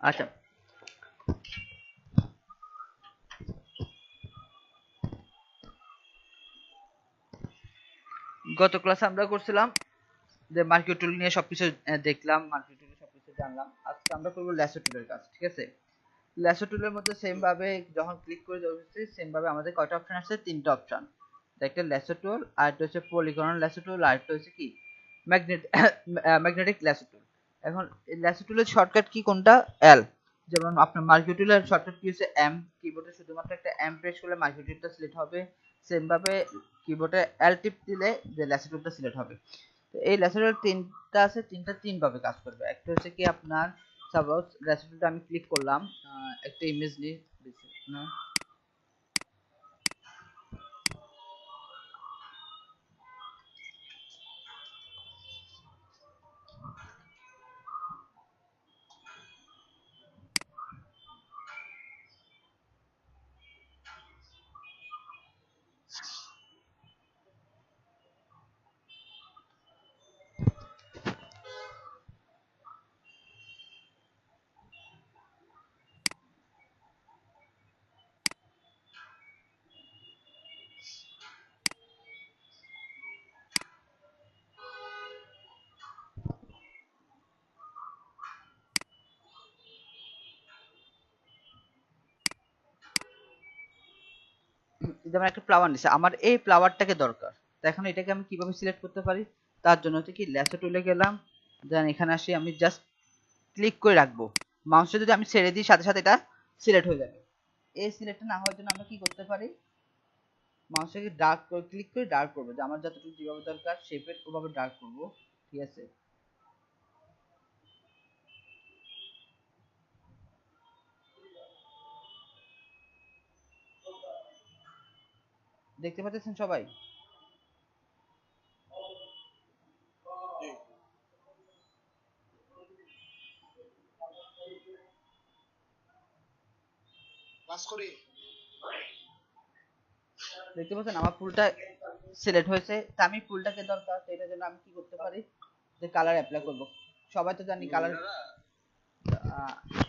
আচ্ছা, গত ক্লাসে আমরা করছিলাম যে মার্কেট টুল নিয়ে সবকিছু দেখলাম, মার্কেট টুলে সবকিছু জানলাম। আজকে আমরা করবো ল্যাসো টুলের কাজ, ঠিক আছে? ল্যাসো টুলের মধ্যে সেম ভাবে যখন ক্লিক করে যাচ্ছে, সেম ভাবে আমাদের কয়টা অপশন আছে? তিনটা অপশন। একটা ল্যাসো টুল, আর একটা হচ্ছে পলিগনাল ল্যাসো টুল, আর একটা হচ্ছে কি ম্যাগনেটিক ল্যাসো টুল। এখন ল্যাসো টুলের শর্টকাট কি কোনটা? এল। যেমন আপনার মার্কেট টুলের শর্টকাট কি হচ্ছে এম। কিবোর্ডে শুধুমাত্র একটা এম প্রেস করলে মার্কেট টুলটা সিলেক্ট হবে। সেম ভাবে কিবোর্ডে এল টিপ দিলে যে ল্যাসো টুলটা সিলেক্ট হবে। তো এই ল্যাসোটাল তিনটা আছে, তিনটা তিন ভাবে কাজ করবে। একটা হচ্ছে কি আপনার সাপোজ ল্যাসোটালটা আমি ক্লিক করলাম, একটা ইমেজ নিয়ে না, যেমন একটা ফ্লাওয়ার নিছে, আমার এই ফ্লাওয়ারটাকে দরকার। তো এখন এটাকে আমি কিভাবে সিলেক্ট করতে পারি? তার জন্য হচ্ছে কি ল্যাসো টুলে গেলাম, দেন এখানে আসি, আমি জাস্ট ক্লিক করে রাখবো। মাউসটা যদি আমি ছেড়ে দিই, সাথে সাথে এটা সিলেক্ট হয়ে যাবে। এই সিলেক্ট না হওয়ার জন্য আমরা কি করতে পারি? মাউসটাকে ডার্ক করে ক্লিক করে ডার্ক করবো, যে আমার যতটুকু যেভাবে দরকার শেপের ওভাবে ডার্ক করবো, ঠিক আছে? দেখতে পাচ্ছেন সবাই? দেখতে পাচ্ছেন আমার ফুলটা সিলেক্ট হয়েছে। তা আমি ফুলটাকে দরকার, তো এটার জন্য আমি কি করতে পারি? যে কালার অ্যাপ্লাই করব। সবাই তো জানি কালার।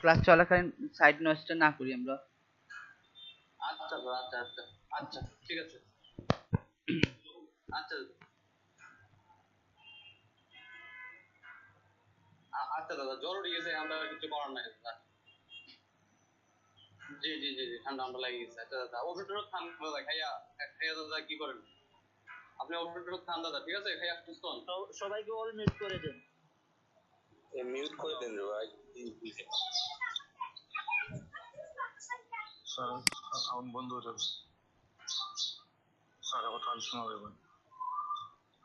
ক্লাস চলাকালীন সাইড নয়েজটা না করি আমরা। আচ্ছা আচ্ছা আচ্ছা আচ্ছা ঠিক আছে। আচ্ছা আচ্ছা দাদা, জরুরি গেছে, আমরা কিছু করার নাই দাদা। জি জি জি জি, ঠান্ডা ঠান্ডা লাগে গেছে। আচ্ছা দাদা, ওষুধ খান দাদা, খাইয়া খাইয়া দাদা কি করেন আপনি? ওষুধ খান দাদা, ঠিক আছে? খাইয়া সুস্থ হন। সবাইকে অল মিউট করে দেন। মিউট করে দেন রে ভাই। স্যার অ্যাকাউন্ট বন্ধ হয়ে যাবে স্যার, আবার কাজ শোনা যাবে।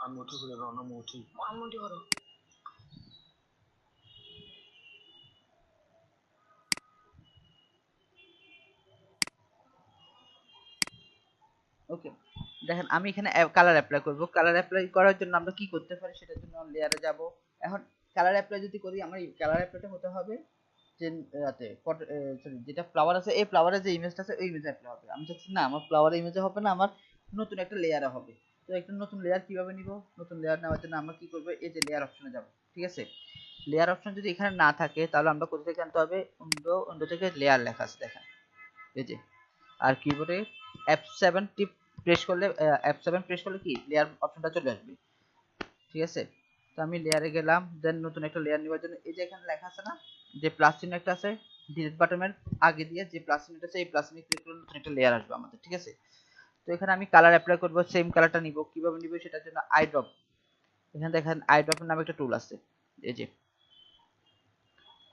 আমি উঠে ফিরে দাও না, উঠি আনমুটি করো। ওকে, দেখেন আমি এখানে কালার অ্যাপ্লাই করব। কালার অ্যাপ্লাই করার জন্য আমরা কি করতে পারি? সেটার জন্য লেয়ারে যাব। এখন কালার অ্যাপ্লাই যদি করি, আমার এই কালার অ্যাপ্লাইটা হতে হবে যে রাতে সরি, যেটা ফ্লাওয়ার আছে, এই ফ্লাওয়ারের যে ইমেজটা আছে ওই ইমেজে অ্যাপ্লাই হবে। আমি চাচ্ছি না আমার ফ্লাওয়ার ইমেজে হবে না, আমার নতুন একটা লেয়ারে হবে। তো একটা নতুন লেয়ার কিভাবে নিব? নতুন লেয়ার নেওয়ার জন্য আমরা কি করব? এই যে লেয়ার অপশনে যাব, ঠিক আছে? লেয়ার অপশন যদি এখানে না থাকে, তাহলে আমরা কোথা থেকে আনতে হবে? উইন্ডো থেকে লেয়ার লেখা আছে, দেখেন এই যে। আর কিবোর্ডে F7 টিপ প্রেস করলে, F7 প্রেস করলে কি লেয়ার অপশনটা চলে আসবে, ঠিক আছে? তো আমি লেয়ারে গেলাম, দেন নতুন একটা লেয়ার নেওয়ার জন্য এই যে এখানে লেখা আছে না, যে প্লাস চিহ্ন একটা আছে, ডিলিট বাটনের আগে দিয়ে যে প্লাস চিহ্নটা আছে, এই প্লাস চিহ্নে ক্লিক করলে নতুন একটা লেয়ার আসবে আমাদের, ঠিক আছে? তো এখানে আমি কালার অ্যাপ্লাই করব, সেম কালারটা নিব। কিভাবে নিব? সেটার জন্য আই ড্রপ, এখানে দেখেন আই ড্রপ নামে একটা টুল আছে, এই যে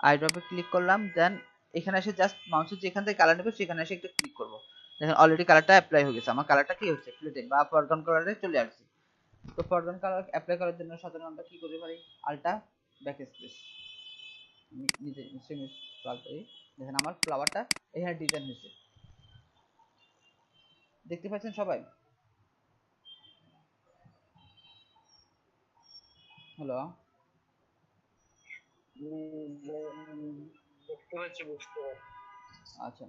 আই ড্রপে ক্লিক করলাম, দেন এখানে এসে জাস্ট মাউসের যেখান থেকে কালার নেবে সেখানে এসে একটু ক্লিক করব। দেখেন অলরেডি কালারটা অ্যাপ্লাই হয়ে গেছে, আমার কালারটা কি হচ্ছে? প্লেটে বা ফরগ্রাউন্ড কালারে চলে আসছে। তো ফরগ্রাউন্ড কালার অ্যাপ্লাই করার জন্য সাধারণত আমরা কি করতে পারি? আলটা ব্যাক স্পেস, নিজে সেম প্লাগ করি। দেখেন আমার ফ্লাওয়ারটা এখানে ডিজাইন হয়েছে, দেখতে পাচ্ছেন সবাই? হ্যালো? দেখতে পাচ্ছি, বুঝতে পারছি। আচ্ছা,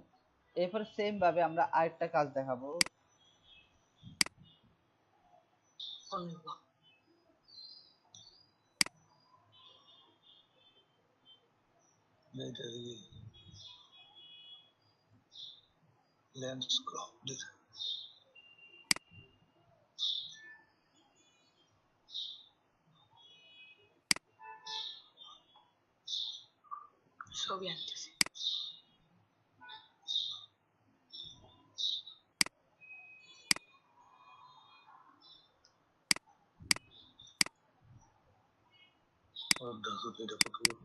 এরপর সেম ভাবে আমরা আরেকটা কাজ দেখাবো। এইটা দিয়ে লেন্স ক্রপ দিতে ছবি আনতেছে। ওর দেখো তো এটা কত বড়।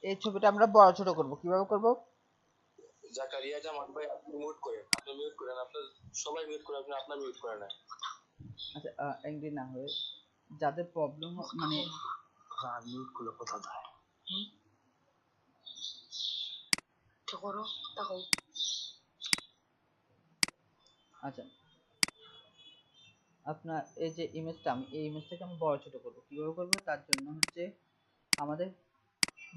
এই ছবিটা আমরা বড় ছোট করব, কিভাবে করব? জাকারিয়া জামান ভাই আপনি মিউট করেন, আপনি মিউট করেন, আপনার সবাই মিউট করে, আপনি আপনার মিউট করেন না। আচ্ছা অ্যাংরি না হয়ে যাদের প্রবলেম মানে হ্যাঁ মিউট করলে কথা দেয়। কি করো দেখো। আচ্ছা আপনার এই যে ইমেজটা, আমি এই ইমেজটাকে আমি বড় ছোট করব, কিভাবে করব? তার জন্য হচ্ছে আমাদের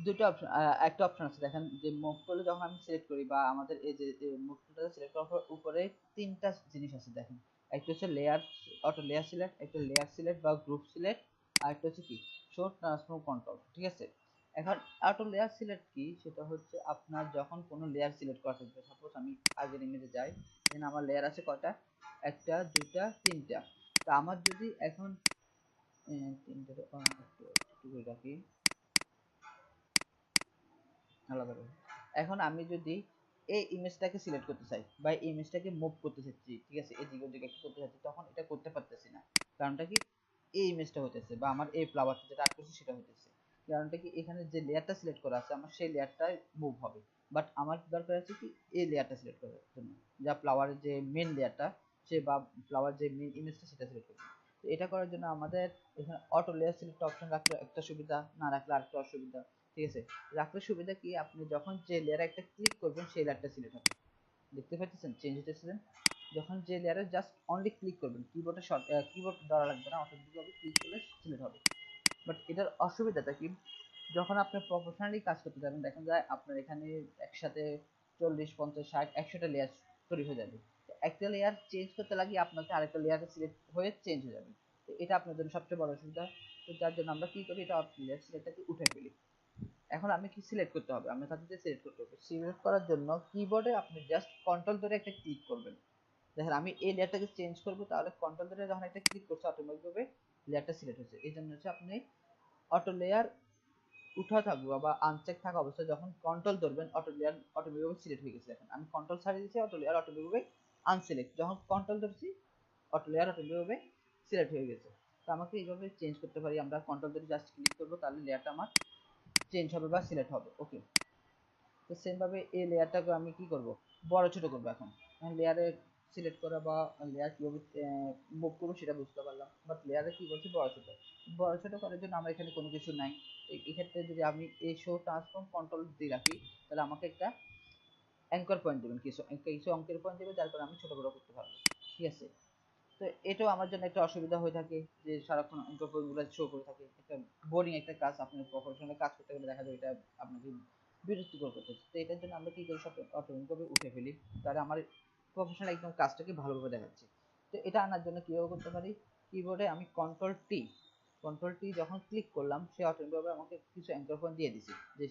দুটো অপশন, একটা অপশন আছে দেখেন, যে মুভ করলে যখন আমি সিলেক্ট করি বা আমাদের এই যে মুভ টুলটা সিলেক্ট করার পর উপরে তিনটা জিনিস আছে দেখেন। একটা হচ্ছে লেয়ার, অটো লেয়ার সিলেক্ট, একটা লেয়ার সিলেক্ট বা গ্রুপ সিলেক্ট, আর একটা হচ্ছে কি শো ট্রান্সফর্ম কন্ট্রোল, ঠিক আছে? এখন অটো লেয়ার সিলেক্ট কি, সেটা হচ্ছে আপনার যখন কোনো লেয়ার সিলেক্ট করা থাকবে, সাপোজ আমি আগের ইমেজে যাই, এখানে আমার লেয়ার আছে কয়টা, একটা দুইটা তিনটা। তা আমার যদি এখন তিনটা একটু করে রাখি আলাদা করে। এখন আমি যদি এই ইমেজটাকে সিলেক্ট করতে চাই বা এই ইমেজটাকে মুভ করতে চাচ্ছি, ঠিক আছে, এদিকে ওদিকে একটু করতে চাচ্ছি, তখন এটা করতে পারতেছি না। কারণটা কি, এই ইমেজটা হতেছে বা আমার এই ফ্লাওয়ারটা যেটা আর্ট করছি সেটা হতেছে। কারণটা কি, এখানে যে লেয়ারটা সিলেক্ট করা আছে আমার সেই লেয়ারটাই মুভ হবে, বাট আমার দরকার আছে কি এই লেয়ারটা সিলেক্ট করার জন্য, যা ফ্লাওয়ারের যে মেন লেয়ারটা সে বা ফ্লাওয়ার যে মেন ইমেজটা সেটা সিলেক্ট করবে। তো এটা করার জন্য আমাদের এখানে অটো লেয়ার সিলেক্ট অপশন রাখলে একটা সুবিধা, না রাখলে আরেকটা অসুবিধা, ঠিক আছে? রাখলে সুবিধা কি, আপনি যখন যে লেয়ারে একটা ক্লিক করবেন সেই লেয়ারটা সিলেক্ট হবে, দেখতে পাচ্ছেন চেঞ্জ হতেছিলেন। যখন যে লেয়ারে জাস্ট অনলি ক্লিক করবেন, কিবোর্ডে কিবোর্ড ধরা লাগবে না, অটোমেটিকভাবে ক্লিক করলে সিলেক্ট হবে। বাট এটার অসুবিধাটা কি, যখন আপনি প্রফেশনালি কাজ করতে যাবেন, দেখেন যায় আপনার এখানে একসাথে 40 50 60 100টা লেয়ার তৈরি হয়ে যাবে। একটা লেয়ার চেঞ্জ করতে লাগিয়ে আপনাকে আরেকটা লেয়ারে সিলেক্ট হয়ে চেঞ্জ হয়ে যাবে। তো এটা আপনার জন্য সবচেয়ে বড় অসুবিধা। তো যার জন্য আমরা কি করি, এটা লেয়ার সিলেক্টটাকে উঠে ফেলি। এখন আমি কি সিলেক্ট করতে হবে, আমি তাতে সিলেক্ট করতে হবে। সিলেক্ট করার জন্য কিবোর্ডে আপনি জাস্ট কন্ট্রোল ধরে একটা ক্লিক করবেন। দেখেন আমি এই লেয়ারটাকে চেঞ্জ করব, তাহলে কন্ট্রোল ধরে যখন একটা ক্লিক করছে অটোমেটিকভাবে লেয়ারটা সিলেক্ট হচ্ছে। এই জন্য হচ্ছে আপনি অটো লেয়ার উঠা থাকবে বা আনচেক থাকা অবস্থায় যখন কন্ট্রোল ধরবেন অটো লেয়ার অটোমেটিকভাবে সিলেক্ট হয়ে গেছে। এখন আমি কন্ট্রোল ছাড়িয়ে দিয়েছি, অটো লেয়ার অটোমেটিকভাবে আনসিলেক্ট, যখন কন্ট্রোল ধরছি অটো লেয়ার অটোমেটিকভাবে সিলেক্ট হয়ে গেছে। তো আমাকে এইভাবে চেঞ্জ করতে পারি, আমরা কন্ট্রোল ধরে জাস্ট ক্লিক করব, তাহলে লেয়ারটা আমার চেঞ্জ হবে বা সিলেক্ট হবে। ওকে, তো সেম ভাবে এই লেয়ারটাকে আমি কি করব, বড় ছোট করব। এখন লেয়ারে সিলেক্ট করা বা লেয়ার কিভাবে মুভ করবো সেটা বুঝতে পারলাম, বাট লেয়ারে কি বলছি বড় ছোট। বড় ছোট করার জন্য আমার এখানে কোনো কিছু নাই। এক্ষেত্রে যদি আমি এই শো ট্রান্সফর্ম কন্ট্রোল দিয়ে রাখি, তাহলে আমাকে একটা অ্যাঙ্কর পয়েন্ট দেবেন, কিছু কিছু অঙ্কের পয়েন্ট দেবে, যার কারণে আমি ছোট বড় করতে পারবো, ঠিক আছে? তো এটাও আমার জন্য একটা অসুবিধা হয়ে থাকে যে সারাক্ষণ অঙ্কের পয়েন্টগুলো শো করে থাকে, একটা বোরিং একটা কাজ। আপনি প্রফেশনাল কাজ করতে গেলে দেখা যায় এটা আপনাকে বিরক্তিকর করতেছে। তো এটার জন্য আমরা কি করি, সব অটোমেটিকভাবে উঠে ফেলি, তাহলে আমার প্রফেশনাল একদম কাজটাকে ভালোভাবে দেখাচ্ছে। তো এটা আনার জন্য কীভাবে করতে পারি, কিবোর্ডে আমি কন্ট্রোল টি যখন ক্লিক করলাম, সে অটোমেটিকভাবে আমাকে কিছু অ্যাঙ্কর পয়েন্ট দিয়ে দিছে, যে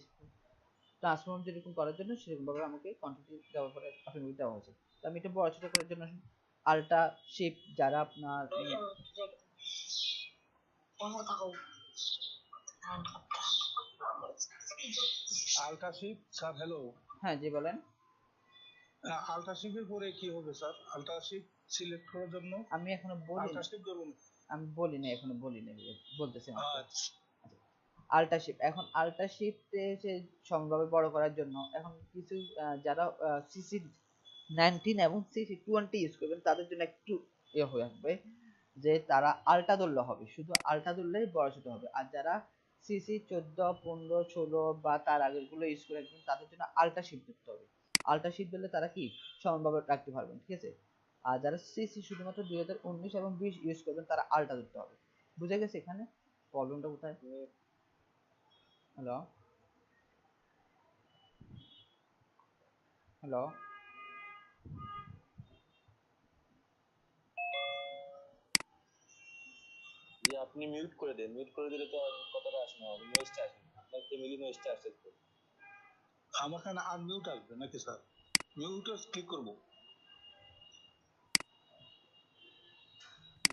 ট্রান্সফর্ম যেরকম করার জন্য সেরকমভাবে আমাকে কন্ট্রোল টি দেওয়ার পরে অটোমেটিক দেওয়া হয়েছে। তো আমি এটা বড় ছোট করার জন্য আলটা শিফট, যারা আপনার থাকো। আল্ট্রাশিপ স্যার হ্যালো, হ্যাঁ জি বলেন। আল্ট্রাশিপের পরে কি হবে স্যার? আল্ট্রাশিপ সিলেক্ট করার জন্য আমি এখনো বলি, আল্ট্রাশিপ দেবো? আমি বলি না, এখনো বলি না, বলতেছি আমাকে। আচ্ছা আল্টা শিফট, এখন আল্টা শিফটে সে সম্ভাবে বড় করার জন্য এখন কিছু যারা সিসি 19 এবং সিসি 20 ইউজ করবেন তাদের জন্য একটু হয়ে আসবে, যে তারা আল্টা ধরলে হবে, শুধু আল্টা ধরলেই বড় ছোট হবে। আর যারা সিসি 14 15 16 বা তার আগের গুলো ইউজ করে একদম, তাদের জন্য আল্টা শিফট ধরতে হবে। আল্টা শিফট ধরলে তারা কি সমানভাবে রাখতে পারবেন, ঠিক আছে? আর যারা সিসি শুধুমাত্র 2019 এবং 20 ইউজ করবেন তারা আল্টা ধরতে হবে। বুঝে গেছে এখানে প্রবলেমটা কোথায়? Hello, hello. আপনি মিউট করে দেন, মিউট করে দিলে তো আর কথাটা আসে না, নয়েজটা আসে না, আপনার ফ্যামিলি নয়েজটা আসে তো। আমার এখানে আনমিউট আসবে নাকি স্যার? মিউটে ক্লিক করব।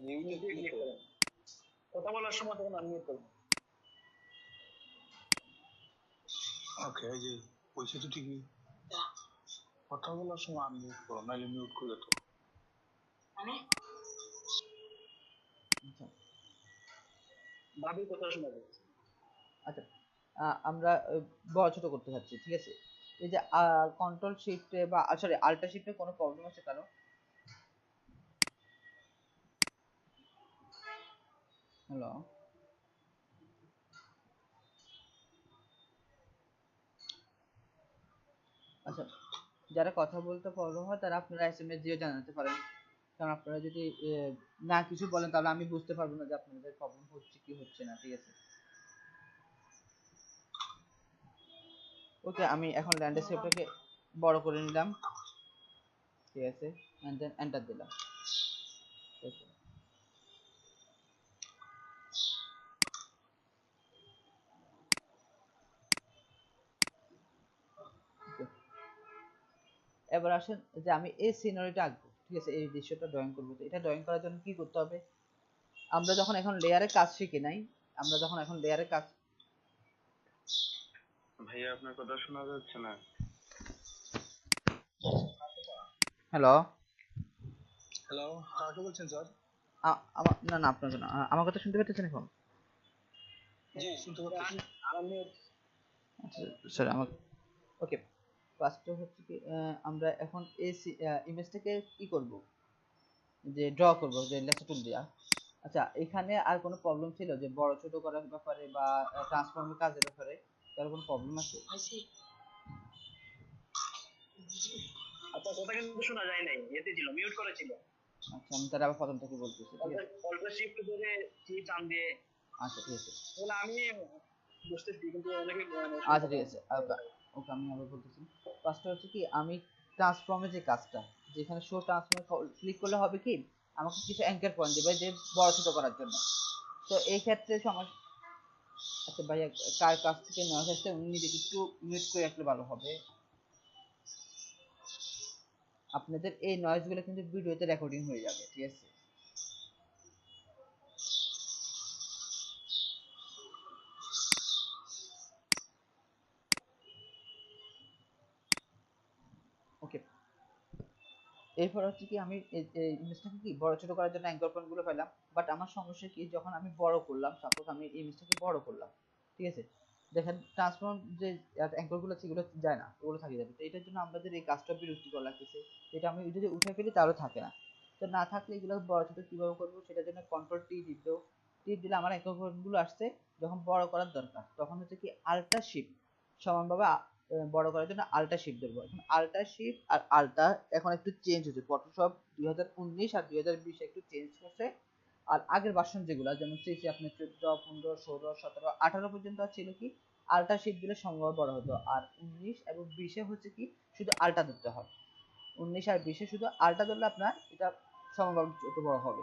মিউটে ক্লিক করেন, কথা বলার সময় তখন আনমিউট করবেন। ওকে, এই যে পয়সা তো ঠিকই, কথা বলার সময় আনমিউট করো, নাহলে মিউট করে তো। মানে আচ্ছা ভাবি কথা শোনাবে। আচ্ছা আমরা বড় ছোট করতে চাচ্ছি, ঠিক আছে? এই যে কন্ট্রোল শিফটে বা সরি আল্টা শিফটে কোনো প্রবলেম আছে কারো? হ্যালো, আচ্ছা যারা কথা বলতে প্রবলেম হয় তারা আপনারা এসএমএস দিয়ে জানাতে পারেন, কারণ আপনারা যদি না কিছু বলেন তাহলে আমি বুঝতে পারবো না যে আপনাদের প্রবলেম হচ্ছে কি হচ্ছে না, ঠিক আছে? ওকে, আমি এখন ল্যান্ডস্কেপটাকে বড় করে নিলাম, ঠিক আছে, এন্ড দেন এন্টার দিলাম। Okay. Okay. এবার আসেন যে আমি এই সিনারিটা আঁকবো, ঠিক আছে, এই দৃশ্যটা ড্রয়িং করবো। তো এটা ড্রয়িং করার জন্য কি করতে হবে? আমরা যখন এখন লেয়ারে কাজ শিখি নাই, আমরা যখন এখন লেয়ারে কাজ, ভাইয়া আপনার কথা শোনা যাচ্ছে না। হ্যালো, হ্যালো, কাকে বলছেন স্যার? আমার না না আপনার জন্য আমার কথা শুনতে পাচ্ছেন এখন? জি, শুনতে পাচ্ছি। আচ্ছা স্যার আমার, ওকে, ফার্স্টে হচ্ছে কি আমরা এখন এই ইমেজটাকে কি করব, যে ড্র করব যে লেসার টুল দিয়া। আচ্ছা এখানে আর কোনো প্রবলেম ছিল যে বড় ছোট করার ব্যাপারে বা ট্রান্সফর্মের কাজের ব্যাপারে কারো কোনো প্রবলেম আছে? আইসি আপনার কথা কিন্তু শোনা যায় নাই, এতে ছিল মিউট করেছিল। আচ্ছা আমি তাহলে আবার প্রথম থেকে বলতেছি, ঠিক আছে? অল্প শিফট ধরে কি টান দিয়ে, আচ্ছা ঠিক আছে, বলে আমি বুঝতেছি কিন্তু অনেকে আচ্ছা ঠিক আছে, ওকে ওকে আমি আবার বলতেছি। ফার্স্টে হচ্ছে কি আমি ট্রান্সফর্মের যে কাজটা, যেখানে শো ট্রান্সফর্মে ক্লিক করলে হবে কি আমাকে কিছু অ্যাঙ্কার পয়েন্ট দেবে যে বড় ছোট করার জন্য। তো এই ক্ষেত্রে সমস্যা, আচ্ছা ভাইয়া কার কাছ থেকে নেওয়া হচ্ছে উনি নিজেকে একটু মিউট করে রাখলে ভালো হবে। আপনাদের এই নয়েজ গুলো কিন্তু ভিডিওতে রেকর্ডিং হয়ে যাবে, ঠিক আছে? ওকে, এরপর হচ্ছে কি আমি এই ইমেজটাকে কি বড় ছোট করার জন্য অ্যাঙ্কর পয়েন্ট গুলো পেলাম, বাট আমার সমস্যা কি যখন আমি বড় করলাম, সাপোজ আমি এই ইমেজটাকে বড় করলাম, ঠিক আছে, দেখেন ট্রান্সফর্ম যে অ্যাঙ্কর গুলো আছে এগুলো যায় না, ওগুলো থাকে যাবে। তো এটার জন্য আমাদের এই কাজটা বিরক্তি করা লাগতেছে, এটা আমি যদি উঠে ফেলি তাহলে থাকে না। তো না থাকলে এগুলো বড় ছোট কিভাবে করবো, সেটার জন্য কন্ট্রোল টি টিপ দেবো। টিপ দিলে আমার অ্যাঙ্কর পয়েন্ট গুলো আসছে, যখন বড় করার দরকার তখন হচ্ছে কি আল্টা শিফট সমানভাবে বড় করার জন্য আল্টা শিফট ধরবো। এখন আল্টা শিফট আর আল্টা এখন একটু চেঞ্জ হয়েছে, ফটোশপ 2019 আর 2020 একটু চেঞ্জ করছে। আর আগের ভার্সন যেগুলো যেমন সিসি আপনার 14 15 16 17 18 পর্যন্ত ছিল কি আল্টা শিফট দিলে সম্ভব বড় হতো, আর 19 এবং 20 এ হচ্ছে কি শুধু আল্টা ধরতে হয়। 19 আর 20 এ শুধু আল্টা ধরলে আপনার এটা সম্ভব ছোট বড় হবে।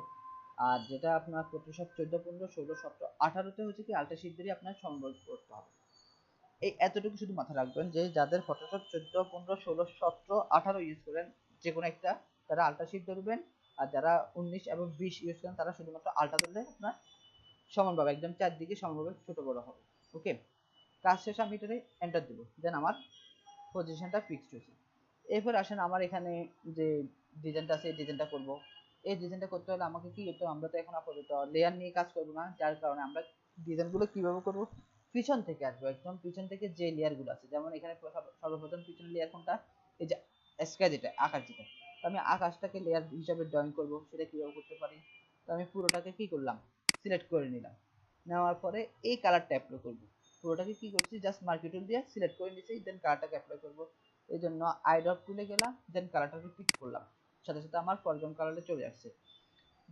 আর যেটা আপনার ফটোশপ 14 15 16 17 18 তে হচ্ছে কি আল্টা শিফট দিয়ে আপনার সম্ভব করতে হবে। এই এতটুকু শুধু মাথায় রাখবেন যে যাদের ফটোশপ 14 15 16 17 18 ইউজ করেন যে কোনো একটা, তারা আল্টা শিফট ধরবেন। আর যারা 19 এবং 20 ইউজ করেন তারা শুধুমাত্র আল্টা ধরলে আপনার সমানভাবে একদম চারদিকে সমানভাবে ছোট বড় হবে। ওকে, কাজ শেষে আমি এটাতে এন্টার দেবো, দেন আমার পজিশনটা ফিক্সড হয়েছে। এরপর আসেন আমার এখানে যে ডিজাইনটা আছে এই ডিজাইনটা করব। এই ডিজাইনটা করতে হলে আমাকে কি করতে হবে, আমরা তো এখন আপাতত লেয়ার নিয়ে কাজ করবো না, যার কারণে আমরা ডিজাইনগুলো কিভাবে করব, পিছন থেকে আসবো, একদম পিছন থেকে যে লেয়ারগুলো আছে। যেমন এখানে সর্বপ্রথম পিছনের লেয়ার কোনটা, এই যে স্কাই, যেটা আকাশ, যেটা। তো আমি আকাশটাকে লেয়ার হিসাবে ড্রয়িং করব, সেটা কিভাবে করতে পারি। তো আমি পুরোটাকে কি করলাম, সিলেক্ট করে নিলাম। নেওয়ার পরে এই কালারটা অ্যাপ্লাই করব। পুরোটাকে কি করছি, জাস্ট মার্কেট টুল দিয়ে সিলেক্ট করে নিয়েছি, দেন কালারটাকে অ্যাপ্লাই করব। এই জন্য আই ড্রপ টুলে গেলাম, দেন কালারটাকে পিক করলাম, সাথে সাথে আমার ফরগ্রাউন্ড কালারে চলে আসছে।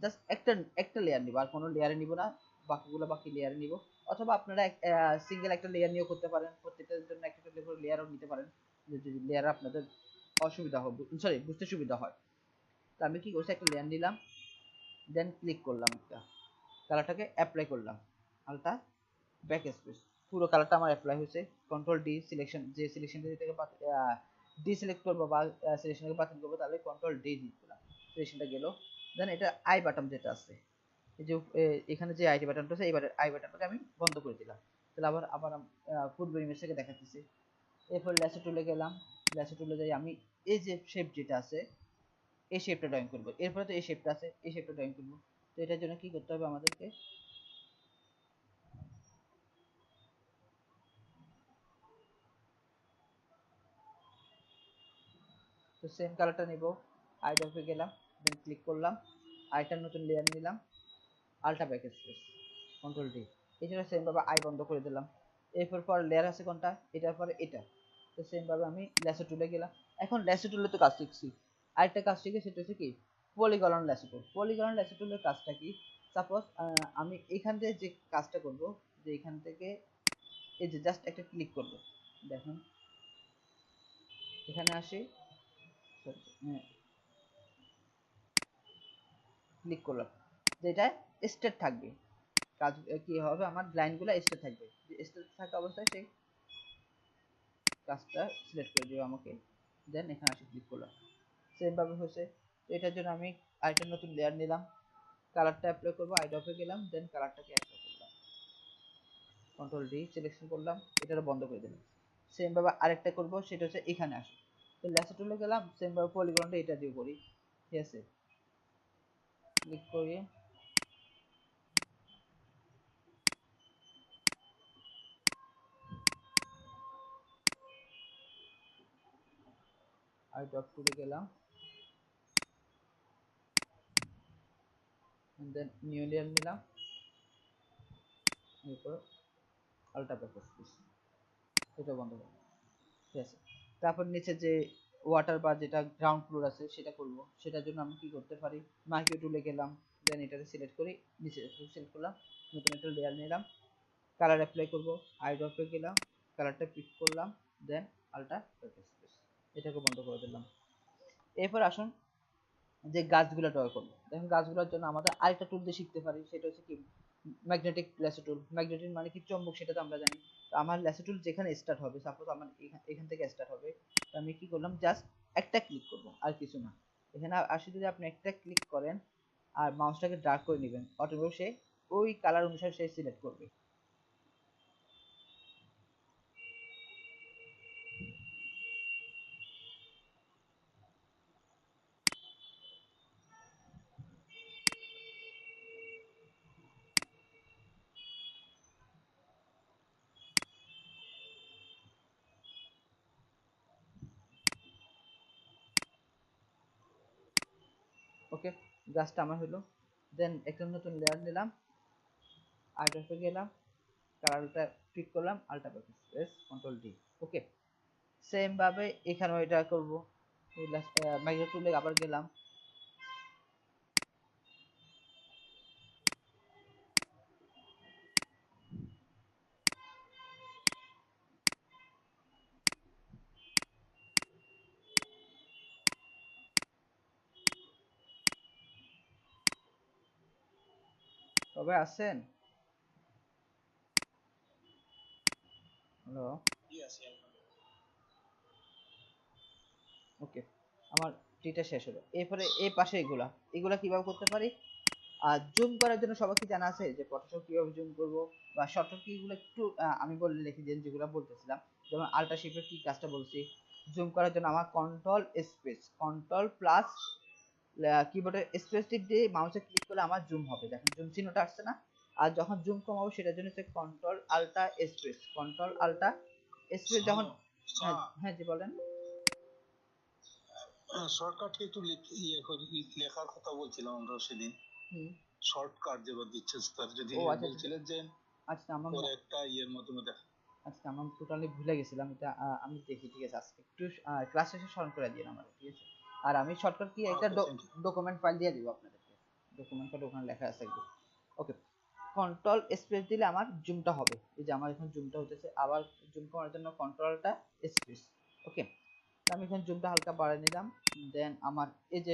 জাস্ট একটা একটা লেয়ার নিব, আর কোনো লেয়ারে নিব না, বাকিগুলো বাকি লেয়ারে নিব। অথবা আপনারা সিঙ্গেল একটা লেয়ার নিয়েও করতে পারেন, প্রত্যেকটার জন্য একটা একটা করে লেয়ারও নিতে পারেন, যদি লেয়ার আপনাদের অসুবিধা হবে, সরি বুঝতে সুবিধা হয়। তো আমি কি করছি, একটা লেয়ার নিলাম, দেন ক্লিক করলাম একটা, কালারটাকে অ্যাপ্লাই করলাম, আলটা ব্যাক স্পেস, পুরো কালারটা আমার অ্যাপ্লাই হয়েছে। কন্ট্রোল ডি সিলেকশন, যে সিলেকশনটা থেকে ডিসিলেক্ট করবো বা সিলেকশনটাকে বাতিল করবো তাহলে কন্ট্রোল ডি দিলাম, সিলেকশনটা গেল। দেন এটা আই বাটন যেটা আছে, এই যে এখানে যে আইটি বাটনটা আছে, এই আই বাটনটাকে আমি বন্ধ করে দিলাম। তাহলে আবার আবার পূর্ব ইমেজ থেকে দেখাচ্ছি। এরপর ল্যাসো টুলে গেলাম, ল্যাসো টুলে যাই আমি এই যে শেপ যেটা আছে এই শেপটা ড্রয়িং করবো। এরপরে তো এই শেপটা আছে, এই শেপটা ড্রয়িং করবো। তো এটার জন্য কি করতে হবে আমাদেরকে, তো সেম কালারটা নিব, আই ড্রপে গেলাম, দেন ক্লিক করলাম, আইটার নতুন লেয়ার নিলাম, আলটা ব্যাক স্পেস, কন্ট্রোল ডি, এই জন্য সেম ভাবে আই বন্ধ করে দিলাম। এরপর পর লেয়ার আছে কোনটা, এটার পরে এটা, তো সেম ভাবে আমি ল্যাসো টুলে গেলাম। এখন ল্যাসো টুলে তো কাজ শিখছি, আরেকটা কাজ শিখে সেটা হচ্ছে কি পলিগন ল্যাসো টুল। পলিগন ল্যাসো টুলের কাজটা কি, সাপোজ আমি এখান থেকে যে কাজটা করব, যে এখান থেকে এই যে জাস্ট একটা ক্লিক করব, দেখুন এখানে আসি, ক্লিক করলাম, যেটা স্টেট থাকবে, কাজ কি হবে আমার লাইনগুলো স্টেট থাকবে, যে স্টেট থাকা অবস্থায় সেই কাজটা সিলেক্ট করে দিও আমাকে। দেন এখানে আসি ক্লিক করলাম, সেম ভাবে হয়েছে। তো এটার জন্য আমি আরেকটা নতুন লেয়ার নিলাম, কালারটা অ্যাপ্লাই করবো, আই ড্রপে গেলাম, দেন কালারটাকে অ্যাপ্লাই করলাম, কন্ট্রোল ডি সিলেকশন করলাম, এটারও বন্ধ করে দিলাম। সেম ভাবে আরেকটা করব, সেটা হচ্ছে এখানে আসি, তো ল্যাসো টুলে গেলাম, সেম ভাবে পলিগনটা এটা দিয়ে করি, ঠিক আছে, ক্লিক করি, আই ড্রপ টুলে গেলাম, দেন নিউ লেয়ার নিলাম, এরপর আলটা প্যাকেজ এটা বন্ধ করলাম, ঠিক আছে। তারপর নিচে যে ওয়াটার বা যেটা গ্রাউন্ড ফ্লোর আছে সেটা করব, সেটার জন্য আমি কি করতে পারি, মার্কিও টুলে গেলাম, দেন এটাকে সিলেক্ট করি, নিচে সিলেক্ট করলাম, নতুন একটা লেয়ার নিলাম, কালার অ্যাপ্লাই করব, আই ড্রপে গেলাম, কালারটা পিক করলাম, দেন আলটা প্যাকেজ এটাকে বন্ধ করে দিলাম। এরপর আসুন যে গাছগুলো ড্র করবো, দেখুন গাছগুলোর জন্য আমাদের আরেকটা টুল দিয়ে শিখতে পারি, সেটা হচ্ছে কি ম্যাগনেটিক ল্যাসো টুল। ম্যাগনেটিক মানে কি চুম্বক, সেটা তো আমরা জানি। তো আমার ল্যাসো টুল যেখানে স্টার্ট হবে, সাপোজ আমার এখান থেকে স্টার্ট হবে, তো আমি কি করলাম, জাস্ট একটা ক্লিক করব আর কিছু না। এখানে আসলে যদি আপনি একটা ক্লিক করেন আর মাউসটাকে ড্রাগ করে নেবেন, অটোমেটিক সে ওই কালার অনুসারে সে সিলেক্ট করবে। ওকে, গাছটা আমার হলো। দেন একটা নতুন লেয়ার নিলাম, আল্ট্রাতে গেলাম, কালারটা ক্লিক করলাম, আল্ট্রা প্যাকেজ কন্ট্রোল ডি, ওকে। সেম ভাবে এখানেও এটা করব, ম্যাগনেট টুলে আবার গেলাম, সবাই আছেন? হ্যালো, ওকে, আমার ট্রিটা শেষ হলো। এরপরে এই পাশে এগুলা এগুলা কিভাবে করতে পারি, আর জুম করার জন্য সবার কি জানা আছে যে ফটোশপ কিভাবে জুম করব, বা শর্টকাট কিগুলো একটু আমি বলে লিখে দিন যেগুলো বলতেছিলাম, যেমন আল্ট্রা শিফটের কি কাজটা বলছি। জুম করার জন্য আমার কন্ট্রোল স্পেস, কন্ট্রোল প্লাস কিবোর্ডের স্পেস টিপ দিয়ে মাউসে ক্লিক করলে আমার জুম হবে, দেখেন জুম চিহ্নটা আসছে না। আর যখন জুম কমাবো সেটার জন্য হচ্ছে control ultra space, control ultra space যখন, হ্যাঁ হ্যাঁ জি বলেন। শর্টকাট একটু লেখার কথা বলছিলাম আমরা সেদিন, হুম, শর্টকাট যেবার দিচ্ছে স্যার, যদি ও আচ্ছা আচ্ছা বলছিলেন যে আচ্ছা, আমার পরে একটা ইয়ের মাধ্যমে দেখা। আচ্ছা আমার টোটালি ভুলে গেছিলাম এটা, আমি দেখি, ঠিক আছে আজকে একটু ক্লাস শেষে স্মরণ করে দিন আমাদের, ঠিক আছে। আর আমি শর্টকাট কি একটা ওকে, থ্যাংক ইউ। ডকুমেন্ট ফাইল দিয়ে দিব আপনাদেরকে, ডকুমেন্ট ফাইল ওখানে লেখা আছে একদম, ওকে। কন্ট্রোল স্পেস দিলে আমার জুমটা হবে, এই যে আমার এখন জুমটা হতেছে, আবার জুম করার জন্য কন্ট্রোলটা স্পেস, ওকে। তো আমি এখন জুমটা হালকা বাড়িয়ে নিলাম, দেন আমার এই যে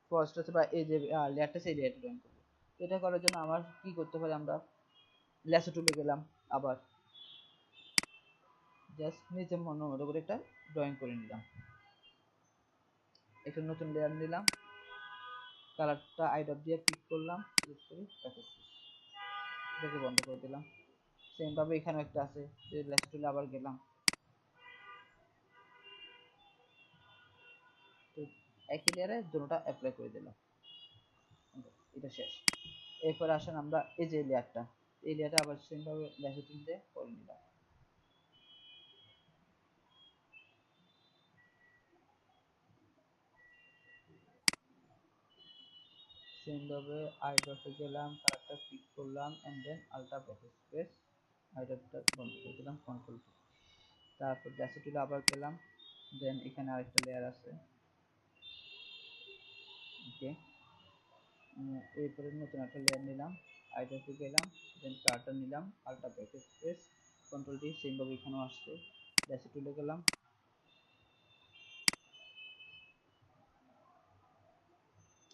ফরেস্ট আছে বা এই যে লেয়ারটা, সেই লেয়ারটা ড্রয়িং করবো। এটা করার জন্য আমার কি করতে পারি, আমরা ল্যাসো টুলে গেলাম, আবার জাস্ট নিচে মনে মতো করে একটা ড্রয়িং করে নিলাম, একটা নতুন লেয়ার নিলাম, কালারটা আইডপ দিয়ে পিক করলাম, সিলেক্ট করে এটাকে বন্ধ করে দিলাম। সেম ভাবে এখানেও একটা আছে, ল্যাসো টুলে আবার গেলাম, তো একই লেয়ারে দুটোটা অ্যাপ্লাই করে দিলাম, এটা শেষ। এরপর আসেন আমরা এই যে লেয়ারটা, এই লেয়ারটা আবার সেম ভাবে ল্যাসো টুল দিয়ে করে নিলাম। সেম ভাবে আইড্রপে গেলাম, কালারটা পিক করলাম এন্ড দেন আলট্রা ব্যাকস্পেস, আইড্রপটা বন্ধ করে দিলাম, কন্ট্রোল টি। তারপর ল্যাসো টুলে আবার গেলাম, দেন এখানে আরেকটা লেয়ার আছে, ওকে। এরপরে নতুন একটা লেয়ার নিলাম, আইড্রপে গেলাম, দেন কালারটা নিলাম, ultra backspace, control T. Same ভাবে এখানেও আসছে, ল্যাসো টুলে গেলাম,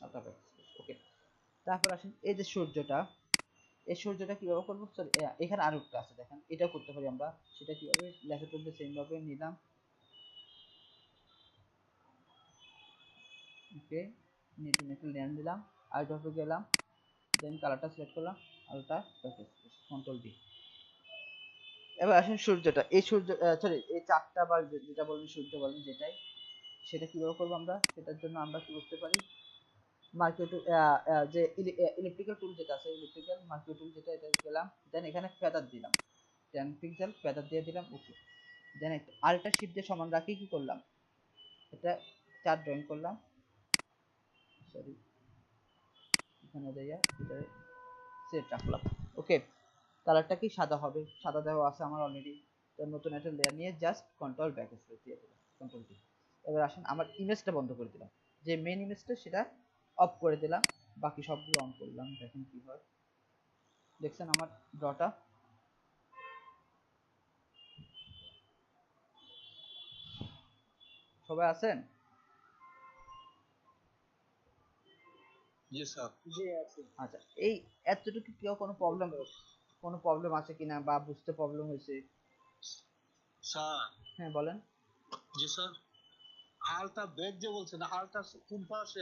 আলট্রা ব্যাকস্পেস, ওকে। তারপর আসেন এই যে সূর্যটা, এই সূর্যটা কিভাবে করবো, সরি এখানে আরো একটা আছে দেখেন, এটা করতে পারি আমরা, সেটা কিভাবে, লেখা তুলতে সেম ভাবে নিলাম, ওকে, নতুন একটা লেয়ার দিলাম, আইড্রপে গেলাম, দেন কালারটা সিলেক্ট করলাম, আলট্রা ব্যাকস্পেস, কন্ট্রোল ডি। এবার আসেন সূর্যটা, এই সূর্য সরি এই চারটা বা যেটা বলেন সূর্য বলেন যেটাই, সেটা কিভাবে করবো আমরা, সেটার জন্য আমরা কি করতে পারি, মার্কেট যে ইলেকট্রিক্যাল টুল যেটা আছে, ইলেকট্রিক্যাল মার্কেট টুল যেটা, এটা গেলাম, দেন এখানে ফেদার দিলাম, 10 পিক্সেল ফেদার দিয়ে দিলাম, ওকে। দেন আল্টার শিফট দিয়ে সমান রাখি কি করলাম, এটা চার ড্রয়িং করলাম, সরি এখানে দিয়ে এটা সেট রাখলাম, ওকে। কালারটা কি সাদা হবে, সাদা দেওয়া আছে আমার অলরেডি, তো নতুন একটা লেয়ার নিয়ে জাস্ট কন্ট্রোল ব্যাক স্পেস দিয়ে দিলাম, কন্ট্রোল টি। এবার আসেন আমার ইমেজটা বন্ধ করে দিলাম, যে মেন ইমেজটা সেটা অফ করে দিলাম, বাকি সবগুলো অন করলাম, দেখেন কি হয়, দেখছেন আমার ড্রটা, সবাই আছেন? জি স্যার। জি আছে। আচ্ছা, এই এতটুকু কেউ কোনো প্রবলেম আছে কিনা বা বুঝতে প্রবলেম হয়েছে? স্যার। হ্যাঁ বলেন। জি স্যার। আলটা ব্যাগ যে বলছেন, আলটা কোন পাশে,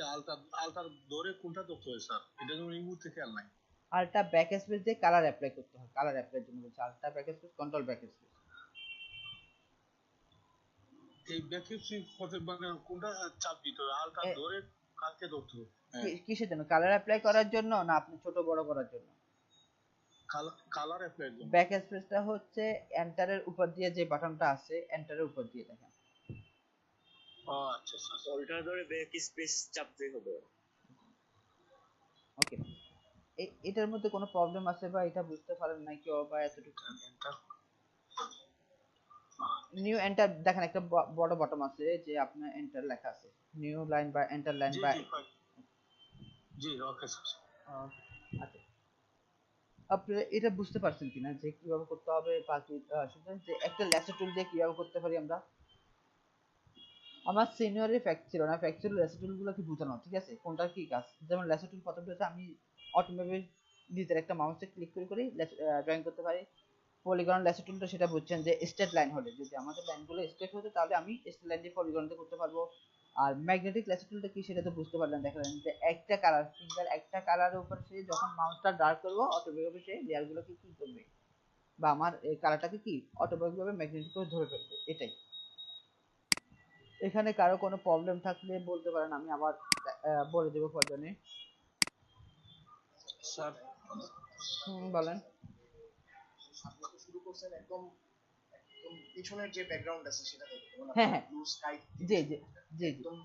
আলটার ধরে কোনটা করতে হয় স্যার, এটা যেমন এই মুহূর্তে খেয়াল নাই। আলট্রা ব্যাক স্পেস দিয়ে কালার অ্যাপ্লাই করতে হয়, কালার অ্যাপ্লাইয়ের জন্য বলছি, ultra back space, control back space. এই ব্যাকেপসি পথে মানে কোনটা চাপ দিতে হবে, আলটা ধরে কাকে ধরতে হবে? হ্যাঁ, কিসের জন্য, কালার অ্যাপ্লাই করার জন্য না আপনি ছোট বড় করার জন্য? কালার অ্যাপ্লাইয়ের জন্য। ব্যাক স্পেসটা হচ্ছে এন্টারের উপর দিয়ে যে বাটনটা আছে, এন্টারের উপর দিয়ে দেখেন, ও আচ্ছা স্যার। ওইটা ধরে ব্যাক স্পেস চাপতে হবে। ওকে। এটার মধ্যে কোনো প্রবলেম আছে বা এটা বুঝতে পারেন নাই কেউ বা এতটুকু? নিউ এন্টার দেখেন, একটা বড় বটন আছে যে আপনার এন্টার লেখা আছে, নিউ লাইন বা এন্টার লাইন জি বা জি জি, ওকে স্যার। আচ্ছা, আপনি এটা বুঝতে পারছেন কিনা যে কিভাবে করতে হবে, বাকি শুধু যে একটা ল্যাসো টুল দিয়ে কিভাবে করতে পারি আমরা? আমার সিনিয়রের ফ্যাক্ট ছিল না, ফ্যাক্ট ছিল ল্যাসো টুল গুলো কি বোঝানো, ঠিক আছে, কোনটার কি কাজ, যেমন ল্যাসো টুল প্রথমটা হচ্ছে আমি অটোমেটিক নিজের একটা মাউসে ক্লিক করে করে ড্রয়িং করতে পারি। পলিগন ল্যাসো টুলটা সেটা বুঝছেন যে স্ট্রেট লাইন হলে, যদি আমাদের লাইনগুলো স্ট্রেট হতো তাহলে আমি স্ট্রেট লাইন দিয়ে পলিগন দিয়ে করতে পারবো। আর ম্যাগনেটিক ল্যাসো টুলটা কি সেটা তো বুঝতে পারলেন, দেখালেন যে একটা কালার ফিঙ্গার, একটা কালারের উপর সে যখন মাউসটা ডার্ক করবো অটোমেটিক সে লেয়ারগুলোকে কি করবে, বা আমার এই কালারটাকে কি অটোমেটিক ভাবে ম্যাগনেটিক করে ধরে ফেলবে, এটাই। এখানে কারো কোনো প্রবলেম থাকলে বলতে পারেন, আমি আবার বলে দেবো প্রয়োজনে। স্যার। বলেন। আপনি তো শুরু করছেন একদম একদম পিছনের যে ব্যাকগ্রাউন্ড আছে সেটা থেকে, যেমন হ্যাঁ আপনি হ্যাঁ, ব্লু স্কাই জি জি জি জি একদম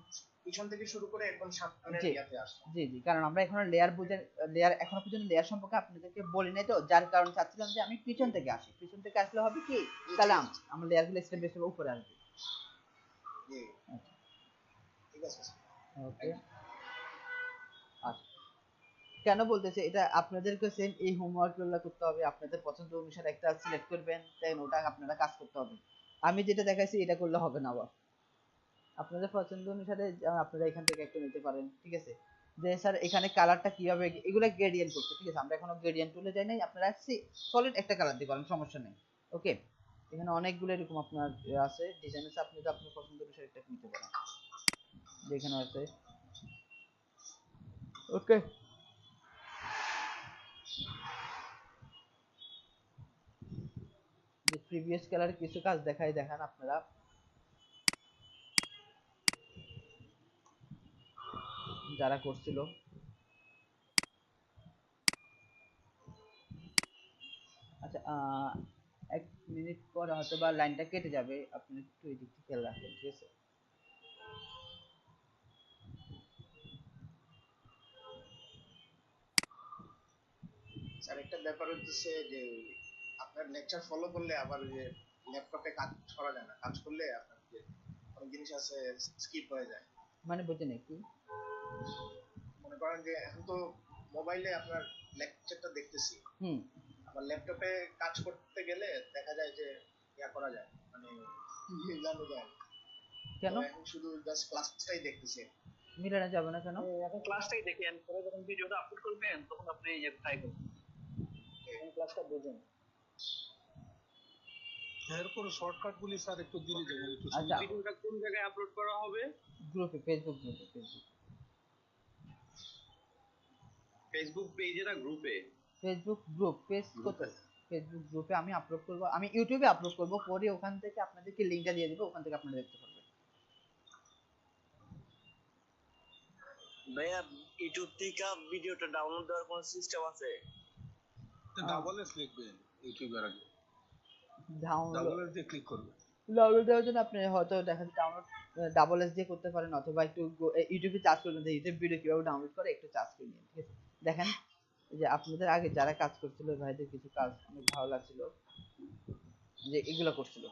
পিছন থেকে শুরু করে একদম সামনের জি ইয়াতে আসলাম। জি জি, কারণ আমরা এখনো লেয়ার বুঝে, লেয়ার এখনো পর্যন্ত লেয়ার সম্পর্কে আপনাদেরকে বলি নাই, তো যার কারণে চাচ্ছিলাম যে আমি পিছন থেকে আসি, পিছন থেকে আসলে হবে কি, তাহলে আমার লেয়ার গুলো স্টেপ বাই স্টেপ উপরে আসবে। জি, ঠিক আছে ওকে। আচ্ছা, কেন বলতেছে এটা, আপনাদেরকে সেম এই হোমওয়ার্ক গুলো করতে হবে, আপনাদের পছন্দ অনুসারে একটা সিলেক্ট করবেন, দেন ওটা আপনারা কাজ করতে হবে। আমি যেটা দেখাইছি এটা করলে হবে না, আবার আপনাদের পছন্দ অনুসারে আপনারা এখান থেকে একটা নিতে পারেন, ঠিক আছে। যে স্যার এখানে কালারটা কিভাবে, এগুলো গ্রেডিয়েন্ট করতে, ঠিক আছে, আমরা এখনো গ্রেডিয়েন্ট টুলে যাই নাই, আপনারা সলিড একটা কালার দিয়ে করেন, সমস্যা নেই। ওকে, এখানে অনেকগুলো এরকম আপনার আছে ডিজাইন আছে, আপনি তো আপনার পছন্দ অনুসারে একটা নিতে পারেন, যেখানে আছে। ওকে, যে প্রিভিয়াস কালার কিছু কাজ দেখান আপনারা। যারা করছিল, আচ্ছা 1 মিনিট পরে হয়তো বা লাইনটা কেটে যাবে, আপনি একটু এদিকটা খেয়াল রাখবেন, ঠিক আছে। স্যার একটা ব্যাপার হচ্ছে যে আপনার লেকচার ফলো করলে আবার যে ল্যাপটপে কাজ করা যায় না, কাজ করলে আপনার যে অনেক জিনিস আছে স্কিপ হয়ে যায়। মানে বুঝছেন কি? মনে করেন যে এখন তো মোবাইলে আপনার লেকচারটা দেখতেছি, হুম। আবার ল্যাপটপে কাজ করতে গেলে দেখা যায় যে ইয়া করা যায়, মানে মিলানো যায় না। কেন তো এখন শুধু জাস্ট ক্লাসটাই দেখতেছি। মিলানো যাবে না কেন? এখন ক্লাসটাই দেখেন, পরে যখন ভিডিওটা আপলোড করবেন তখন আপনি এই যে ট্রাই করবেন, এখন ক্লাসটা বুঝুন। এরপরে শর্টকাট গুলি স্যার একটু দিলে যেমন একটু আচ্ছা, সুবিধা হয়। ভিডিওটা কোন জায়গায় আপলোড করা হবে? গ্রুপে, ফেসবুক গ্রুপে, ফেসবুক পেজে না গ্রুপে? ফেসবুক গ্রুপ পেজ কত, গ্রুপে। ফেসবুক গ্রুপে আমি আপলোড করব, আমি ইউটিউবে আপলোড করব, পরে ওখান থেকে আপনাদেরকে লিংকটা দিয়ে দিব, ওখান থেকে আপনারা দেখতে পারবেন। ভাইয়া ইউটিউব থেকে ভিডিওটা ডাউনলোড দেওয়ার কোনো সিস্টেম আছে? ডাবল এস লিখবেন ইউটিউবের আগে, ডাউনলোড, ডাবল এস দিয়ে ক্লিক করবেন। ডাউনলোড দেওয়ার জন্য আপনি হয়তো দেখেন ডাউনলোড ডাবল এস দিয়ে করতে পারেন, অথবা একটু ইউটিউবে চার্জ করবেন, যে ইউটিউব ভিডিও কিভাবে ডাউনলোড করে একটু চার্জ করে নিন, ঠিক আছে। দেখেন যে আপনাদের আগে যারা কাজ করছিল ভাইদের কিছু কাজ অনেক ভালো লাগছিল, যে এগুলো করছিল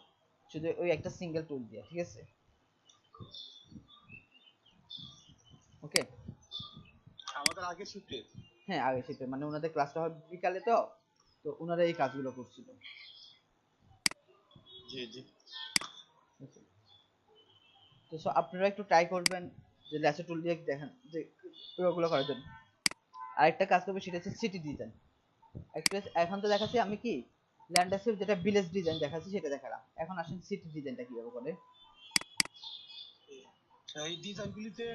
শুধু ওই একটা সিঙ্গেল টুল দিয়ে, ঠিক আছে। ওকে, আমাদের আগে শিফটে হ্যাঁ আগে সেটা মানে ওনাদের ক্লাসটা হয় বিকালে, তো তো ওনারা এই কাজগুলো করছিল। জি জি। Okay. তো আপনারা একটু ট্রাই করবেন যে ল্যাসো টুল দিয়ে দেখেন যে ওগুলো করার জন্য। আরেকটা কাজ করবে সেটা হচ্ছে সিটি ডিজাইন। এখন তো দেখাচ্ছি আমি কি ল্যান্ডস্কেপ, যেটা ভিলেজ ডিজাইন দেখাচ্ছি সেটা দেখালাম, এখন আসেন সিটি ডিজাইনটা কিভাবে করে। এই ডিজাইনগুলিতে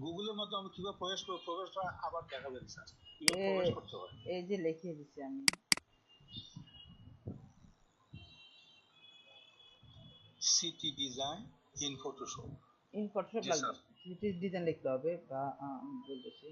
গুগলের মধ্যে আমরা কিভাবে প্রবেশ করব, প্রবেশটা আবার দেখাবেন স্যার, কিভাবে প্রবেশ করতে হয়। এই যে লিখে দিচ্ছি আমি, city design in Photoshop. In Photoshop জি লাগবে, স্যার। সিটি ডিজাইন লিখতে হবে, বা আমি বলতেছি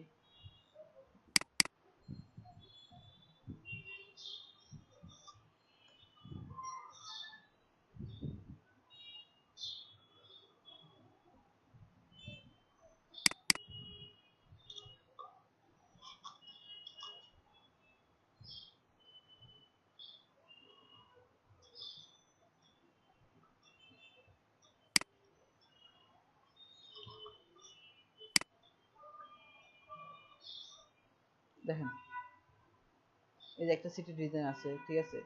দেখেন এই যে একটা সিটি ডিজাইন আছে, ঠিক আছে।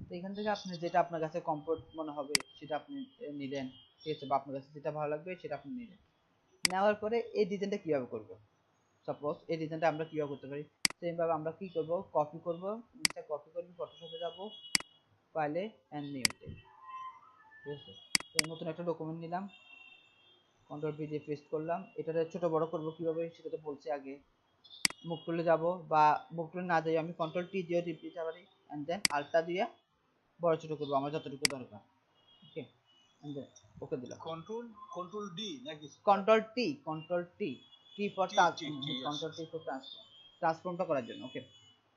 তো এখান থেকে আপনি যেটা আপনার কাছে কমফোর্ট মনে হবে সেটা আপনি নিলেন, ঠিক আছে, বা আপনার কাছে যেটা ভালো লাগবে সেটা আপনি নিলেন। নেওয়ার পরে এই ডিজাইনটা কিভাবে করব, সাপোজ এই ডিজাইনটা আমরা কিভাবে করতে পারি, সেম ভাবে আমরা কি করব, কপি করব, জিনিসটা কপি করব, ফটোশপে যাব, ফাইলে এন্ড নিউতে, ঠিক আছে। তো নতুন একটা ডকুমেন্ট নিলাম, কন্ট্রোল পি দিয়ে পেস্ট করলাম, এটাতে ছোট বড় করব কিভাবে সেটা তো বলছি আগে। মুভ টুলে যাব, বা মুভ টুলে না যাই আমি কন্ট্রোল টি দিয়ে টিপ দিতে পারি, এন্ড দেন আলটা দিয়ে বড় ছোট করব আমার যতটুকু দরকার। ওকে, এন্ড দেন ওকে দিলাম। কন্ট্রোল কন্ট্রোল ডি নাকি control T, control T, T for control T for ট্রান্সফর্মটা করার জন্য। ওকে,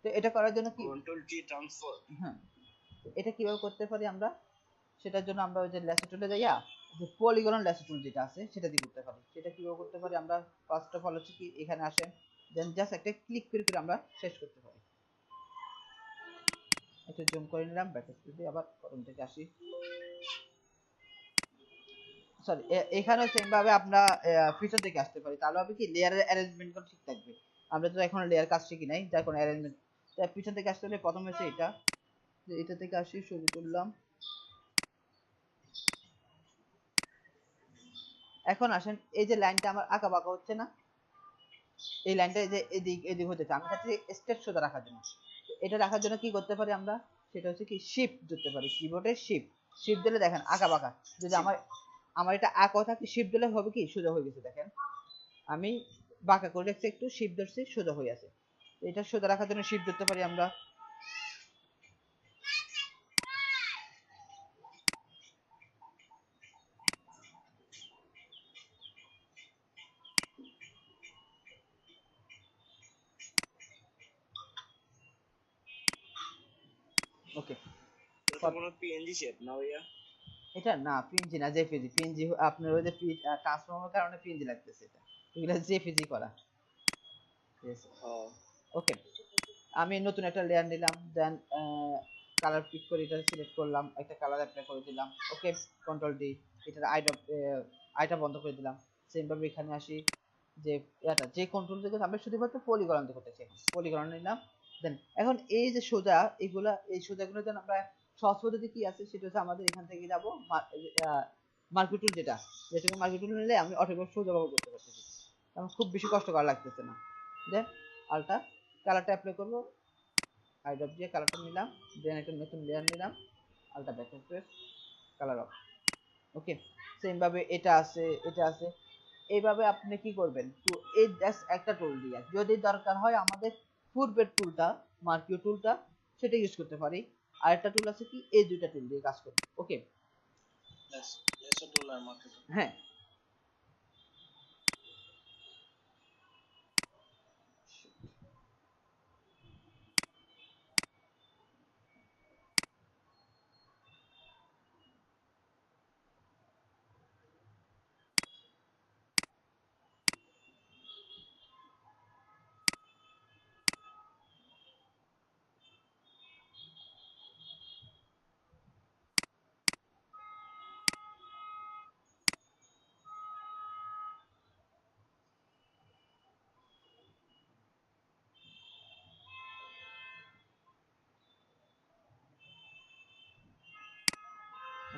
তো এটা করার জন্য কি, কন্ট্রোল টি ট্রান্সফার। হ্যাঁ, তো এটা কিভাবে করতে পারি আমরা, সেটার জন্য আমরা ওই যে ল্যাসো টুলে যাইয়া যে পলিগন ল্যাসো টুল যেটা আছে সেটা দিয়ে করতে পারি। সেটা কিভাবে করতে পারি, আমরা ফার্স্ট অফ অল হচ্ছে কি এখানে আসেন, দেন জাস্ট একটা ক্লিক করে করে আমরা শেষ করতে পারি। একটু জুম করে নিলাম, ব্যাক স্পেস আবার প্রথম থেকে আসি, সরি এখানে সেম ভাবে আমরা পিছন থেকে আসতে পারি, তাহলে হবে কি লেয়ারের অ্যারেঞ্জমেন্ট গুলো ঠিক থাকবে। আমরা তো এখন লেয়ার কাজ শিখি নাই, যার কোনো অ্যারেঞ্জমেন্ট, তাই পিছন থেকে আসতে হলে প্রথম হচ্ছে এটা, যে এটা থেকে আসি, শুরু করলাম। এখন আসেন এই যে লাইনটা আমার আঁকা বাঁকা হচ্ছে না, এই লাইনটা যে এদিক এদিক হতে চাই, আমি চাচ্ছি স্ট্রেট সোজা রাখার জন্য। এটা রাখার জন্য কি করতে পারি আমরা, সেটা হচ্ছে কি শিফট দিতে পারি, কিবোর্ডে শিফট দিলে দেখেন আঁকা বাঁকা, যদি আমার এটা আঁকা থাকে শিফট দিলে হবে কি সোজা হয়ে গেছে। দেখেন আমি বাঁকা করে রাখছি, একটু শিফট ধরছি সোজা হয়ে আছে। এটা সোজা রাখার জন্য শিফট ধরতে পারি আমরা। ওকে, এটা তো কোনো পিএনজি শেপ না ভাইয়া? এটা না পিএনজি না, জেপিজি। পিএনজি আপনার ওই যে ট্রান্সফর্মার কারণে পিএনজি লাগতেছে, এটা এগুলো জেপিজি করা। ঠিক আছে, ওকে। আমি নতুন একটা লেয়ার নিলাম, দেন কালার পিক করে এটা সিলেক্ট করলাম, একটা কালার অ্যাপ্লাই করে দিলাম। ওকে, কন্ট্রোল ডি, এটার আইটা বন্ধ করে দিলাম। সেম ভাবে এখানে আসি, যে এটা যে কন্ট্রোল থেকে আমরা শুধুমাত্র পলিগন আনতে করতেছি, পলিগন নিলাম। দেন এখন এই যে সোজা এগুলা, এই সোজাগুলো যেন আমরা সহজ পদ্ধতি কি আছে সেটা হচ্ছে আমাদের এখান থেকে যাব মার্কি টুল, যেটাকে মার্কি টুল নিলে আমি অটোমেটিক সোজা ব্যবহার করতে পারতেছি, আমার খুব বেশি কষ্ট করা লাগতেছে না। দেন আলটা কালারটা অ্যাপ্লাই করবো, আইড্রপ দিয়ে কালারটা নিলাম, দেন একটা নতুন লেয়ার নিলাম, আলটা backspace colour off. Okay, same ভাবে এটা আছে, এটা আছে। এইভাবে আপনি কি করবেন, তো এই জাস্ট একটা টুল দিয়ে যদি দরকার হয় আমাদের পূর্বের টুলটা মার্কিও টুলটা সেটা ইউজ করতে পারি। আর একটা টুল আছে কি, এই দুইটা টুল দিয়ে কাজ করবে। ওকে, লেসো টুল আর মার্কেট টুল। হ্যাঁ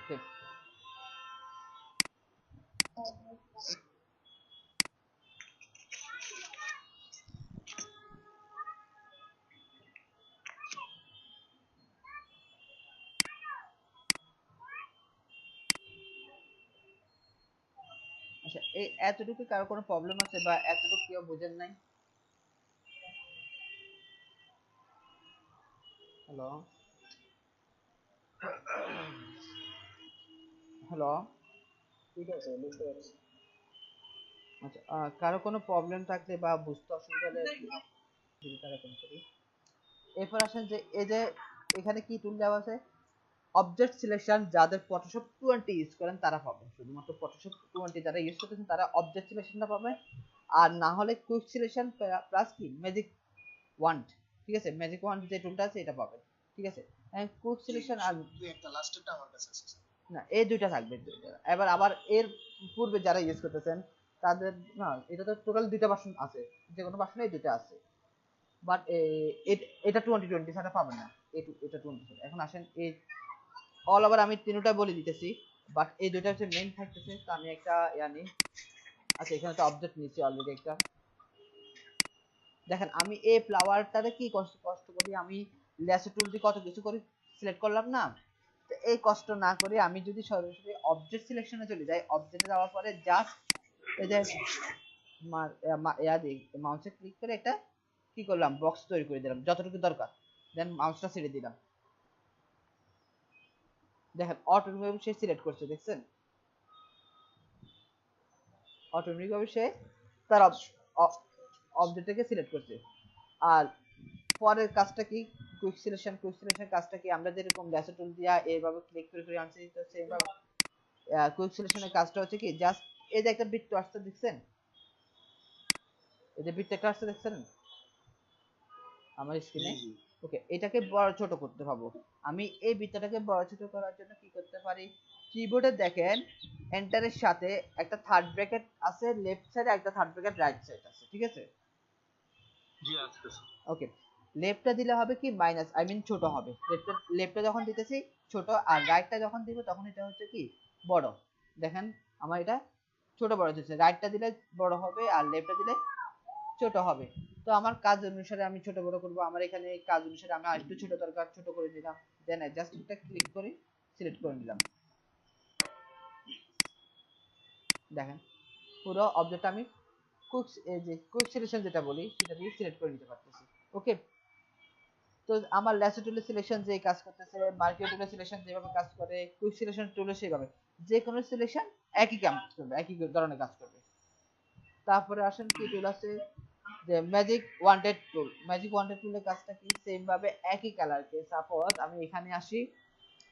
ওকে। আচ্ছা, এই এতটুকু কারো কোনো প্রবলেম আছে বা এতটুকু কেউ বুঝেন নাই? হ্যালো হ্যালো, ঠিক আছে, বুঝতে পারছি। আচ্ছা, কারো কোনো প্রবলেম থাকলে বা বুঝতে অসুবিধা হলে যদি তারা কোন করি। এরপর আসেন যে এই যে এখানে কি টুল দেওয়া আছে, অবজেক্ট সিলেকশন। যাদের ফটোশপ 20 ইউজ করেন তারা পাবেন, শুধুমাত্র ফটোশপ 20 যারা ইউজ করতেছেন তারা অবজেক্ট সিলেকশনটা পাবেন। আর না হলে কুইক সিলেকশন প্লাস কি ম্যাজিক ওয়ান্ড। ঠিক আছে, ম্যাজিক ওয়ান্ড যে টুলটা আছে এটা পাবেন। ঠিক আছে, কুইক সিলেকশন আর তুই একটা লাস্টেরটা আমার কাছে আছে। না, এই দুইটা থাকবে। এবার আবার এর পূর্বে যারা ইউজ করতেছেন তাদের না, এটা তো টোটাল দুইটা ভার্সন আছে, যে কোনো ভার্সনে এই দুইটা আছে। বাট এটা 2020 ছাড়া পাবেন না, এটা 20 এখন আসেন এই অল ওভার আমি তিনটা বলে দিতেছি, বাট এই দুইটা হচ্ছে মেইন থাকতেছে। তো আমি একটা নিই। আচ্ছা, এখানে তো অবজেক্ট নিচ্ছি অলরেডি একটা। দেখেন আমি এই ফ্লাওয়ারটাতে কি কষ্ট কষ্ট করি, আমি ল্যাসো টুল দিয়ে কত কিছু করে সিলেক্ট করলাম না, তো এই কষ্ট না করে আমি যদি সরাসরি অবজেক্ট সিলেকশনে চলে যাই, অবজেক্টে যাওয়ার পরে জাস্ট এই যে মাউসে ক্লিক করে একটা কি করলাম, বক্স তৈরি করে দিলাম যতটুকু দরকার, দেন মাউসটা ছেড়ে দিলাম। দেখেন অটোমেটিক সে সিলেক্ট করছে, দেখছেন অটোমেটিক ভাবে সে তার অবজেক্টটাকে সিলেক্ট করছে। আর পরের কাজটা কি, কুইক সিলেকশন কাজটা কি, আমরা যেরকম ল্যাসো টুল দিয়া এইভাবে ক্লিক করে করে আনছি, তো সেইভাবে কুইক সিলেকশনের কাজটা হচ্ছে কি, জাস্ট এই যে একটা বৃত্ত আসছে দেখছেন, এই যে বৃত্ত একটা আসছে দেখছেন আমার স্ক্রিনে। ওকে, এটাকে বড় ছোট করতে পারবো। আমি এই বৃত্তটাকে বড় ছোট করার জন্য কি করতে পারি, কিবোর্ডে দেখেন এন্টারের সাথে একটা থার্ড ব্র্যাকেট আছে লেফট সাইডে, একটা থার্ড ব্র্যাকেট রাইট সাইড আছে। ঠিক আছে, জি আছে। ওকে। লেফটটা দিলে হবে কি মাইনাস, আই মিন ছোট হবে। লেফটটা যখন দিতেছি ছোট, আর রাইটটা যখন দিব তখন এটা হচ্ছে কি বড়। দেখেন আমার এটা ছোট বড় হচ্ছে, রাইটটা দিলে বড় হবে আর লেফটটা দিলে ছোট হবে। তো আমার কাজ অনুসারে আমি ছোট বড় করব, আমার এখানে কাজ অনুসারে আমি আরেকটু ছোট দরকার, ছোট করে দিলাম, দেন জাস্ট একটা ক্লিক করে সিলেক্ট করে নিলাম। দেখেন পুরো অবজেক্ট আমি কুইক সিলেকশন যেটা বলি সেটা দিয়ে সিলেক্ট করে নিতে পারতেছি। ওকে, তো আমার ল্যাসো টুলের সিলেকশন যে কাজ করতেছে, মার্কিও টুলের সিলেকশন যেভাবে কাজ করে, কুইক সিলেকশন টুলে সেভাবে, যে কোনো সিলেকশন একই কাজ করবে, একই ধরনের কাজ করবে। তারপরে আসেন কি টুল আছে, যে ম্যাজিক ওয়ান্টেড টুল। ম্যাজিক ওয়ান্টেড টুলের কাজটা কি, সেম ভাবে একই কালারকে, সাপোজ আমি এখানে আসি,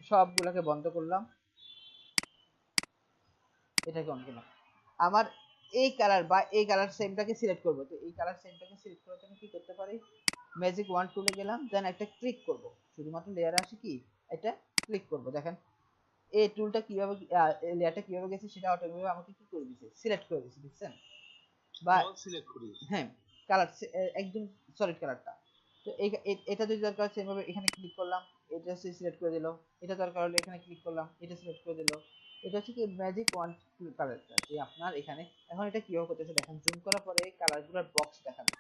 সবগুলোকে বন্ধ করলাম, এটাকে অন করলাম, আমার এই কালার বা এই কালার সেমটাকে সিলেক্ট করব। তো এই কালার সেমটাকে সিলেক্ট করার জন্য কি করতে পারি, ম্যাজিক ওয়ান টুলে গেলাম, দেন একটা ক্লিক করব, শুধুমাত্র লেয়ারে আসি কি এটা ক্লিক করব। দেখেন এই টুলটা কিভাবে, লেয়ারটা কিভাবে গেছে সেটা অটোমেটিক আমাকে কি করে দিয়েছে, সিলেক্ট করে দিয়েছে, বুঝছেন? বা সিলেক্ট করি। হ্যাঁ, কালার একদম সলিড কালারটা। তো এটা যদি দরকার আছে এভাবে এখানে ক্লিক করলাম, এটা সিলেক্ট করে দিল, এটা দরকার হলে এখানে ক্লিক করলাম, এটা সিলেক্ট করে দিল। এটা হচ্ছে কি ম্যাজিক ওয়ান কালারটা, যে আপনার এখানে এখন এটা কিভাবে করতেছে দেখেন, জুম করার পরে কালারগুলোর বক্স দেখানো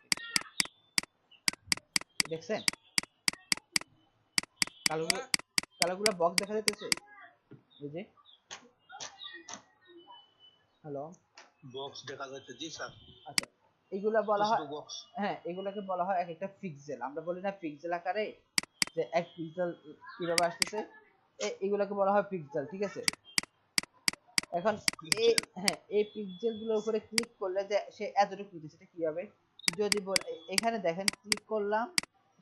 দেখছেন, কালারগুলো বক্স দেখা যাইতেছে, এই যে হ্যালো, বক্স দেখা যাচ্ছে, জি স্যার। আচ্ছা, এগুলা বলা হয়, বক্স। হ্যাঁ এগুলাকে বলা হয় এক একটা পিক্সেল। আমরা বলি না পিক্সেল আকারে, যে এক পিক্সেল কিভাবে আসতেছে, এগুলাকে বলা হয় পিক্সেল, ঠিক আছে? এখন এই, হ্যাঁ এই পিক্সেল গুলোর উপরে ক্লিক করলে যে সে এতটুকু নিতেছে, সেটা কি হবে, যদি এখানে দেখেন ক্লিক করলাম,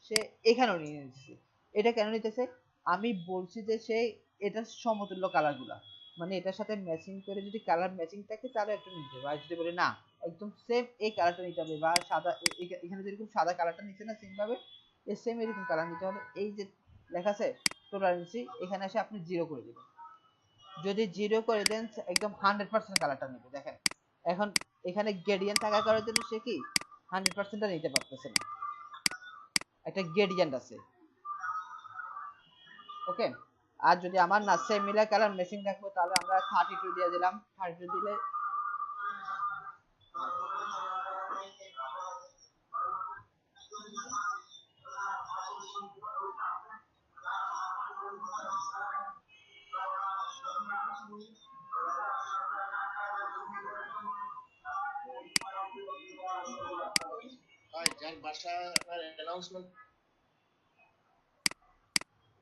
সে এখানেও নিয়ে নিতেছে। এটা কেন নিতেছে, আমি বলছি যে সে এটা সমতুল্য কালার গুলা, মানে এটার সাথে ম্যাচিং করে যদি কালার ম্যাচিং থাকে তাহলে একটু নিতে হবে, আর যদি বলি না একদম সেম এই কালারটা নিতে হবে, বা সাদা এখানে যেরকম সাদা কালারটা নিচ্ছে না সেম ভাবে সেম এরকম কালার নিতে হবে, এই যে লেখা আছে টোলারেন্সি, এখানে এসে আপনি 0 করে দিবেন। যদি 0 করে দেন একদম 100% কালারটা নেবে। দেখেন এখন এখানে গ্রেডিয়েন্ট থাকার কারণে জন্য সে কি 100%টা নিতে পারতেছে না, একটা গ্রেডিয়েন্ট আছে। ওকে, আর যদি আমার না সেম মিলার কালার ম্যাচিং রাখবো তাহলে আমরা 32 দিয়ে দিলাম, 32 দিলে হয় যার বাসা আপনার অ্যানাউন্সমেন্ট।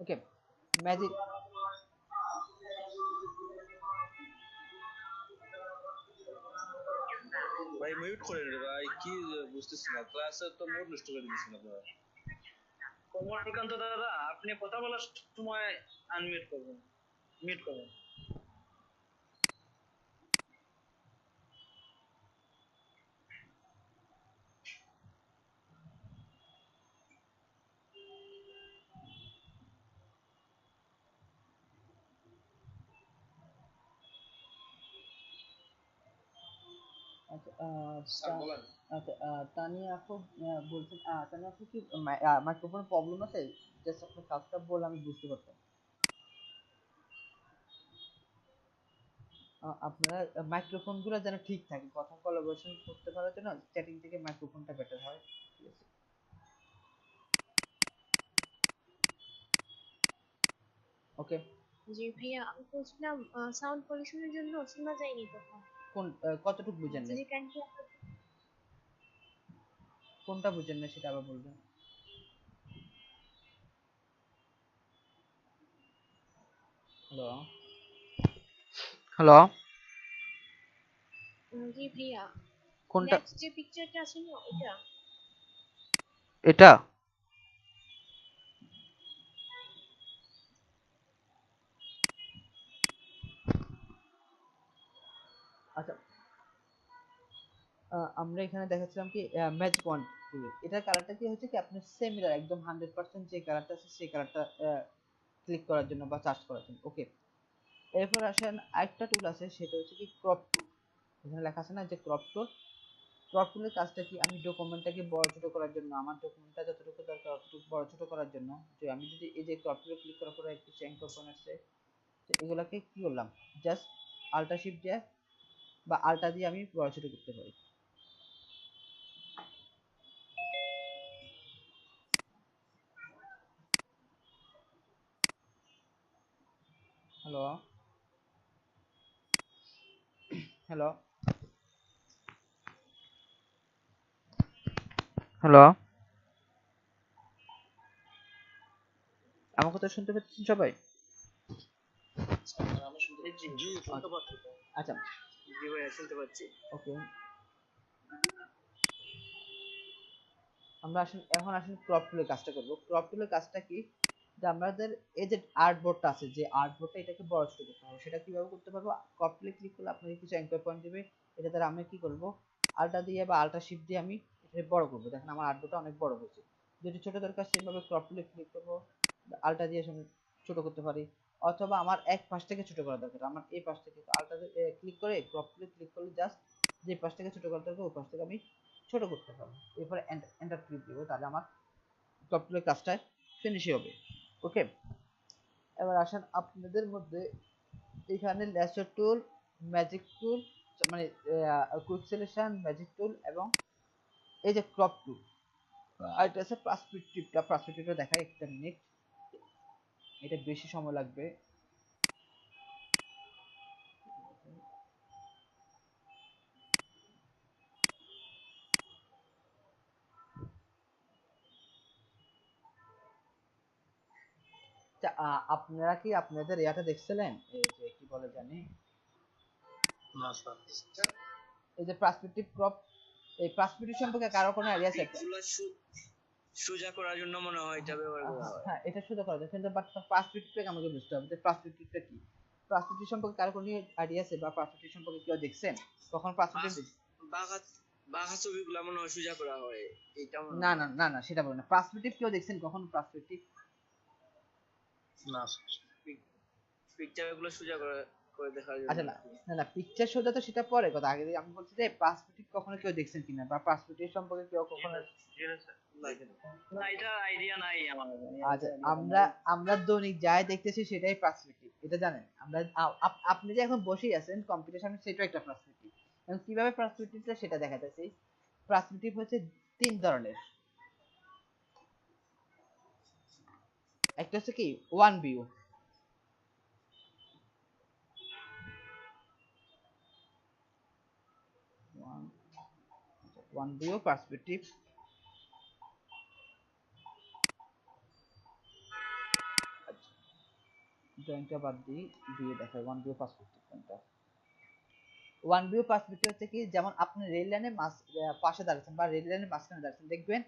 ওকে ম্যাজিক, ভাই মিউট করেন রে ভাই, কি বুঝতেছি না, ক্লাসে তো মোড নষ্ট করে দিচ্ছেন আপনারা। কমলকান্ত দাদা, আপনি কথা বলার সময় আনমিউট করবেন, মিউট করবেন। আচ্ছা স্যার বলেন। আচ্ছা তানিয়া আপু বলছেন, তানিয়া আপু কি মাইক্রোফোন প্রবলেম আছে? জাস্ট আপনার কাজটা বলে আমি বুঝতে পারতাম। আপনারা মাইক্রোফোন গুলো যেন ঠিক থাকে, কথা কোলাবোরেশন করতে পারার জন্য চ্যাটিং থেকে মাইক্রোফোনটা বেটার হয়, ঠিক আছে? ওকে, জি ভাইয়া, আমি বলছিলাম সাউন্ড পলিউশনের জন্য শোনা যায়নি তখন। কোন কতটুকু বুঝেন না, যদি কাইন্ডলি কোনটা বুঝেন না সেটা আবার বলবেন। হ্যালো, হ্যালো, জি ভাইয়া, কোনটা, নেক্সট যে পিকচারটা আছে না ওটা। এটা? আচ্ছা, আমরা এখানে দেখাচ্ছিলাম কি ম্যাজিক ওয়ান টুল, এটার কালারটা কি হচ্ছে কি আপনি সিমিলার একদম 100% যে কালারটা আছে সেই কালারটা ক্লিক করার জন্য বা চার্জ করার জন্য। ওকে, এরপর আসেন আরেকটা টুল আছে, সেটা হচ্ছে কি ক্রপ টুল। এখানে লেখা আছে না যে ক্রপ টুল, ক্রপ টুলের কাজটা কি, আমি ডকুমেন্টটাকে বড় ছোট করার জন্য, আমার ডকুমেন্টটা যতটুকু দরকার ততটুকু বড় ছোট করার জন্য, যে আমি যদি এই যে ক্রপ টুলে ক্লিক করার পরে একটু চেঞ্জ অপশন আসছে, তো এগুলাকে কি করলাম, জাস্ট আল্টা শিফট দিয়ে বা আল্টা দিয়ে আমি বড় ছোট করতে পারি। হ্যালো হ্যালো, আমার কথা শুনতে পাচ্ছেন সবাই? আমি শুনতে জি জি শুনতে পাচ্ছি তো। আচ্ছা, জি ভাইয়া শুনতে পাচ্ছি। ওকে। আমরা এখন আসলে ক্রপ টুলের কাজটা করব। ক্রপ টুলের কাজটা কি, যে আমাদের এই যে আর্টবোর্ডটা আছে, যে আর্টবোর্ডটা এটাকে বড় ছোট করতে হবে। সেটা কিভাবে করতে পারবো? ক্রপ টুলে ক্লিক করলে আপনাকে কিছু অ্যাঙ্কর পয়েন্ট দিবে। এটা দ্বারা আমি কি করব, আল্টা দিয়ে বা আল্টা শিফট দিয়ে আমি এটা বড় করব। দেখেন আমার আর্টবোর্ডটা অনেক বড় হয়েছে। যদি ছোট দরকার সেভাবে ক্রপ টুলে ক্লিক করব, আল্টা দিয়ে ছোট করতে পারি। অথবা আমার এক পাশ থেকে ছোট করা দরকার, আমার এই পাশ থেকে আল্টা ক্লিক করে ক্রপ টুলে ক্লিক করলে জাস্ট যে পাশ থেকে ছোট করা দরকার ওই পাশ থেকে আমি ছোট করতে পারবো। এরপরে এন্টার ক্লিক দিব, তাহলে আমার টপ টুলের কাজটা ফিনিশ হবে। ওকে, এবার আসেন আপনাদের মধ্যে এখানে ল্যাসো টুল, ম্যাজিক টুল, মানে কুইক সিলেকশন, ম্যাজিক টুল এবং এই যে ক্রপ টুল, আর এটা আছে পার্সপেক্টিভটা। পার্সপেক্টিভটা দেখাই একটা মিনিট, এটা বেশি সময় লাগবে। আপনারা কি আপনাদের ইয়াটা দেখছিলেন, এই যে কি বলে জানি, না স্যার। এই যে পার্সপেক্টিভ ক্রপ, এই পার্সপেক্টিভ সম্পর্কে কারো কোনো আইডিয়া আছে? এগুলো সোজা করার জন্য মনে হয় এটা ব্যবহার করা হয়। হ্যাঁ, এটা শুধু করা যায়, কিন্তু বাট পার্সপেক্টিভটাকে আমাকে বুঝতে হবে যে পার্সপেক্টিভটা কি। পার্সপেক্টিভ সম্পর্কে কারো কোনো আইডিয়া আছে, বা পার্সপেক্টিভ সম্পর্কে কেউ দেখছেন কখন পার্সপেক্টিভ? বাঘা বাঘা ছবিগুলো মনে হয় সোজা করা হয়, এটা মনে না হয়। না না না, সেটা বলে না। পার্সপেক্টিভ কেউ দেখছেন কখন পার্সপেক্টিভ? না স্যার। পিকচার গুলো সোজা করে করে দেখার জন্য। আচ্ছা, না না না, পিকচার সোজা তো সেটা পরে কথা, আগে আমি বলছি যে পার্সপেক্টিভ কখনো কেউ দেখছেন কিনা, বা পার্সপেক্টিভ সম্পর্কে কেউ কখনো। না, এটা আইডিয়া নাই আমার। আচ্ছা, আমরা আমরা দৈনিক যাই দেখতেছি সেটাই পার্সপেক্টিভ, এটা জানেন? আমরা আপনি যে এখন বসেই আছেন কম্পিউটার সামনে, সেটাও একটা পার্সপেক্টিভ। এবং কিভাবে পার্সপেক্টিভটা সেটা দেখাতেছি। পার্সপেক্টিভ হচ্ছে তিন ধরনের। একটা হচ্ছে কি one view, one view perspective. জয়েন্টটা বাদ দিই, দিয়ে দেখাই ওয়ান ভিউ পার্সপেক্টিভ কোনটা। ওয়ান ভিউ পার্সপেক্টিভ হচ্ছে কি, যেমন আপনি রেল লাইনের পাশে দাঁড়াচ্ছেন বা রেল লাইনের মাঝখানে দাঁড়াচ্ছেন, দেখবেন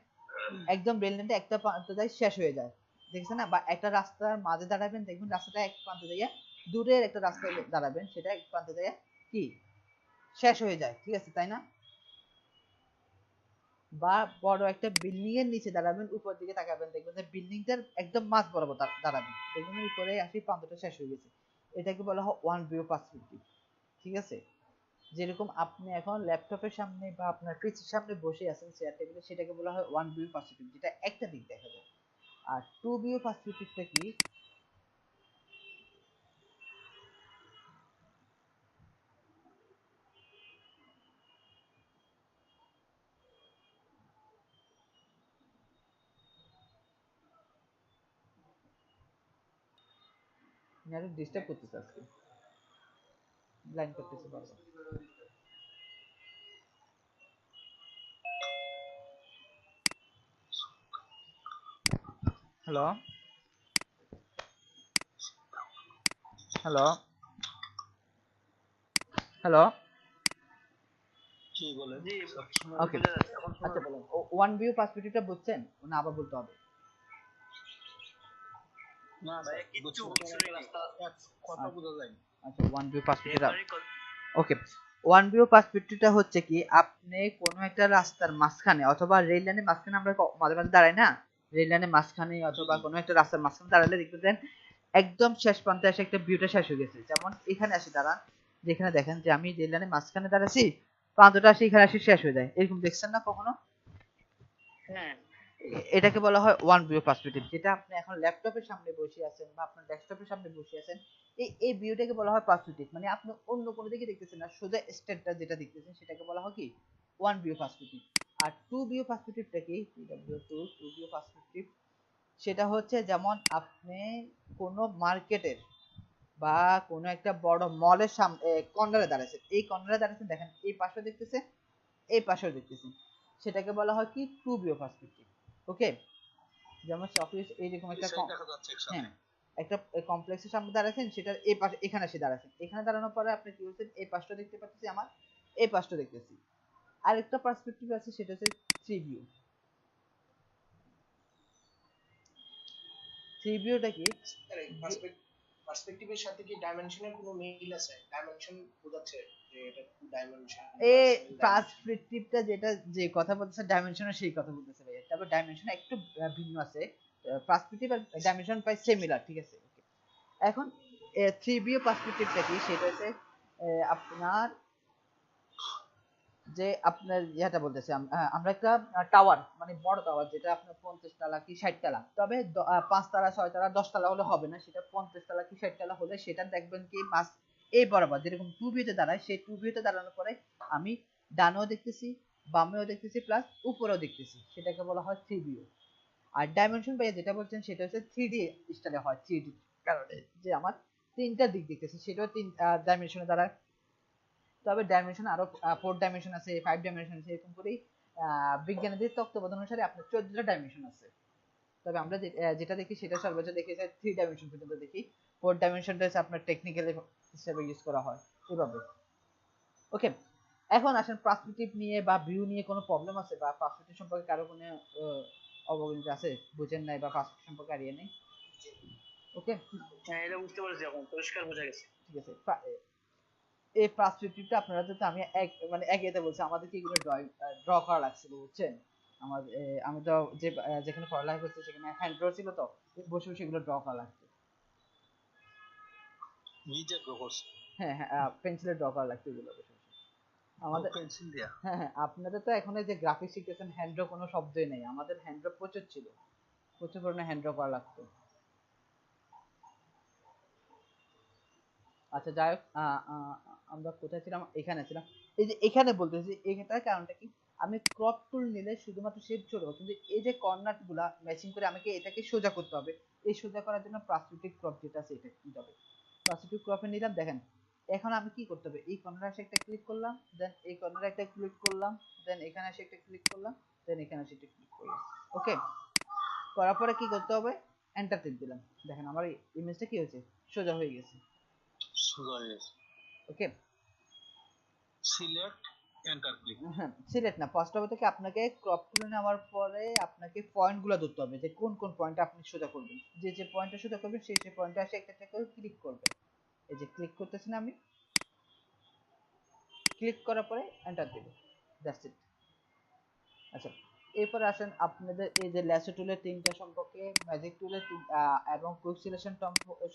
একদম রেল লাইনটা একটা প্রান্ত যায় শেষ হয়ে যায়, দেখছেন না? বা একটা রাস্তার মাঝে দাঁড়াবেন, দেখবেন রাস্তাটা এক প্রান্ত দিয়ে, দূরের একটা রাস্তায় দাঁড়াবেন, সেটা এক প্রান্ত দিয়ে কি শেষ হয়ে যায়, ঠিক আছে তাই না? বা বড় একটা বিল্ডিং এর নিচে দাঁড়াবেন, উপর দিকে তাকাবেন, দেখবেন যে বিল্ডিংটার একদম মাঝ বরাবর দাঁড়াবেন, দেখবেন উপরে আসি প্রান্তটা শেষ হয়ে গেছে। এটাকে বলা হয় ওয়ান ভিউ পার্সপেক্টিভ, ঠিক আছে? যেরকম আপনি এখন ল্যাপটপের সামনে বা আপনার পিসির সামনে বসে আছেন চেয়ার টেবিলে, সেটাকে বলা হয় ওয়ান ভিউ পার্সপেক্টিভ, যেটা একটা দিক দেখা যায়। আর টু ভিউ পার্সপেক্টিভটা কি, আরে ডিস্টার্ব করতেছে আজকে, ব্লাইন্ড করতেছে বারবার। হ্যালো হ্যালো হ্যালো, কি বলেন? জি, ওকে। বুঝা যাচ্ছে, এখন আচ্ছা, শুনুন বলেন। ওয়ান ভিউ পার্সপেক্টিভটা বুঝছেন না আবার বলতে হবে? না ভাইয়া স্যার, কিচ্ছু বুঝছি না। শুনিনি। কথা বোঝা যায়নি। আচ্ছা, ওয়ান ভিউ পার্সপেক্টিভটা, একবারই ওকে। ওয়ান ভিউ পার্সপেক্টিভটা হচ্ছে কি, আপনি কোনো একটা রাস্তার মাঝখানে অথবা রেল লাইনের মাঝখানে, আমরা মাঝে মাঝে দাঁড়াই না, রেল লাইনের মাঝখানে অথবা কোনো একটা রাস্তার মাঝখানে দাঁড়ালে দেখবেন একদম শেষ প্রান্তে এসে একটা ভিউটা শেষ হয়ে গেছে। যেমন এখানে আসি দাঁড়ান, যেখানে দেখেন যে আমি রেল লাইনের মাঝখানে দাঁড়াচ্ছি, প্রান্তটা আসে এখানে আসে শেষ হয়ে যায়, এরকম দেখছেন না কখনো? হ্যাঁ, এটাকে বলা হয় ওয়ান ভিউ পার্সপেক্টিভ। যেটা আপনি এখন ল্যাপটপের সামনে বসে আছেন বা আপনার ডেস্কটপের সামনে বসে আছেন, এই ভিউটাকে বলা হয় পার্সপেক্টিভ। মানে আপনি অন্য কোনো দিকে দেখতেছেন না, সোজা স্ট্রেটটা যেটা দেখতেছেন সেটাকে বলা হয় কি ওয়ান ভিউ পার্সপেক্টিভ। আর টু ভিউ পার্সপেক্টিভটা কি, টু ভিউ পার্সপেক্টিভ, সেটা হচ্ছে যেমন আপনি কোনো মার্কেটের বা কোনো একটা বড় মলের সামনে কর্নারে দাঁড়াইছেন, এই কর্নারে দাঁড়াইছেন, দেখেন এই পাশেও দেখতেছেন এই পাশেও দেখতেছেন, সেটাকে বলা হয় কি টু ভিউ পার্সপেক্টিভ। ওকে, যেমন অফিস এইরকম একটা সাইড দেখা যাচ্ছে একসাথে। হ্যাঁ একটা কমপ্লেক্সের সামনে দাঁড়াচ্ছেন, সেটা এই পাশে এখানে এসে দাঁড়াচ্ছেন, এখানে দাঁড়ানোর পরে আপনি কি বলছেন এই পাশটা দেখতে পাচ্ছি, আমার এই পাশটা দেখতেছি। আরেকটা পার্সপেক্টিভ আছে, সেটা হচ্ছে থ্রি ভিউ। থ্রি ভিউটা কি? পার্সপেক্টিভের সাথে কি ডাইমেনশনের কোনো মিল আছে? ডাইমেনশন বোঝাচ্ছে যে এটা টু ডাইমেনশন। এই পার্সপেক্টিভটা যেটা যে কথা বলতেছে ডাইমেনশনের সেই কথা বলতেছে ভাইয়া, তবে ডাইমেনশন একটু ভিন্ন আছে। পার্সপেক্টিভ আর ডাইমেনশন প্রায় সিমিলার, ঠিক আছে। এখন থ্রি ভিউ পার্সপেক্টিভটা কি, সেটা হচ্ছে আপনার যে আপনার ইয়েটা বলতেছে আমরা একটা টাওয়ার, মানে বড় টাওয়ার যেটা আপনার 50 তলা কি 60 তলা, তবে 5 তলা 6 তলা 10 তলা হলে হবে না, সেটা 50 তলা কি 60 তলা হলে সেটা দেখবেন কি মাস এই বরাবর যেরকম টু ভিউতে দাঁড়ায়, সেই টু ভিউতে দাঁড়ানোর পরে আমি ডানেও দেখতেছি বামেও দেখতেছি প্লাস উপরেও দেখতেছি, সেটাকে বলা হয় থ্রি ভিউ। আর ডাইমেনশন ভাইয়া যেটা বলছেন সেটা হচ্ছে 3D স্টাইলে হয়, 3D কারণে যে আমার তিনটা দিক দেখতেছি, সেটাও তিন ডাইমেনশনে দাঁড়ায়। তবে ডাইমেনশন আরো 4 ডাইমেনশন আছে, 5 ডাইমেনশন আছে, এরকম করেই বিজ্ঞানীদের তত্ত্বাবধান অনুসারে আপনার 14টা ডাইমেনশন আছে। তবে আমরা যেটা দেখি সেটা সর্বোচ্চ দেখি যে 3 ডাইমেনশন পর্যন্ত দেখি, 4 ডাইমেনশনটা হচ্ছে আপনার টেকনিক্যালি হিসেবে ইউজ করা হয় এভাবে। ওকে, এখন আসেন পার্সপেক্টিভ নিয়ে বা ভিউ নিয়ে কোনো প্রবলেম আছে, বা পার্সপেক্টিভ সম্পর্কে কারো কোনো অবগতি আছে, বুঝেন নাই বা পার্সপেক্টিভ সম্পর্কে আরিয়া নেই? ওকে, হ্যাঁ এটা বুঝতে পারছি, এখন পরিষ্কার বোঝা গেছে। ঠিক আছে। এই পার্সপেক্টিভটা আপনারা তো আমি এক মানে এক এতে বলছি, আমাদেরকে এগুলো ড্র করা লাগছিল, বুঝছেন? আমার আমি তো যেখানে পড়ালেখা করছি সেখানে হ্যান্ড ড্র ছিল, তো বসে বসে এগুলো ড্র করা লাগতো। নিজে ড্র করছে। হ্যাঁ হ্যাঁ, পেন্সিলে ড্র করা লাগতো এগুলো বসে বসে আমাদের। পেন্সিল দিয়া। হ্যাঁ হ্যাঁ, আপনাদের তো এখন এই যে গ্রাফিক্স শিখতেছেন, হ্যান্ড ড্র কোনো শব্দই নেই, আমাদের হ্যান্ড ড্র প্রচুর ছিল, প্রচুর পরিমাণে হ্যান্ড ড্র করা লাগতো। আচ্ছা যাই হোক, আমরা কোথায় ছিলাম? এখানে ছিলাম। এই যে এখানে বলতেছি, এটার কারণটা কি, আমি ক্রপ টুল নিলে শুধুমাত্র শেপ ছোট, কিন্তু এই যে কর্নার গুলা ম্যাচিং করে আমাকে এটাকে সোজা করতে হবে, এই সোজা করার জন্য পার্সপেক্টিভ ক্রপ যেটা আছে এটা নিতে হবে। পার্সপেক্টিভ ক্রপে নিলাম, দেখেন এখন আমি কি করতে হবে, এই কর্নারে এসে একটা ক্লিক করলাম, দেন এই কর্নারে একটা ক্লিক করলাম, দেন এখানে এসে একটা ক্লিক করলাম, দেন এখানে এসে একটা ক্লিক করলাম। ওকে, করার পরে কি করতে হবে, এন্টার টিপ দিলাম, দেখেন আমার ইমেজটা কি হয়েছে, সোজা হয়ে গেছে। ওকে, সিলেক্ট এন্টার ক্লিক। হ্যাঁ সিলেক্ট না, ফার্স্ট হবে থেকে আপনাকে ক্রপ করে নেওয়ার পরে আপনাকে পয়েন্ট গুলো ধরতে হবে, যে কোন কোন পয়েন্টে আপনি সোজা করবেন, যে যে পয়েন্টে সোজা করবেন সেই সেই পয়েন্টে এসে একটা একটা করে ক্লিক করবেন। এই যে ক্লিক করতেছি না আমি, ক্লিক করার পরে এন্টার দেব, দ্যাটস ইট। আচ্ছা, এরপরে আসেন আপনাদের এই যে ল্যাসো টুলের তিনটা সম্পর্কে, ম্যাজিক টুলের এবং কুইক সিলেকশন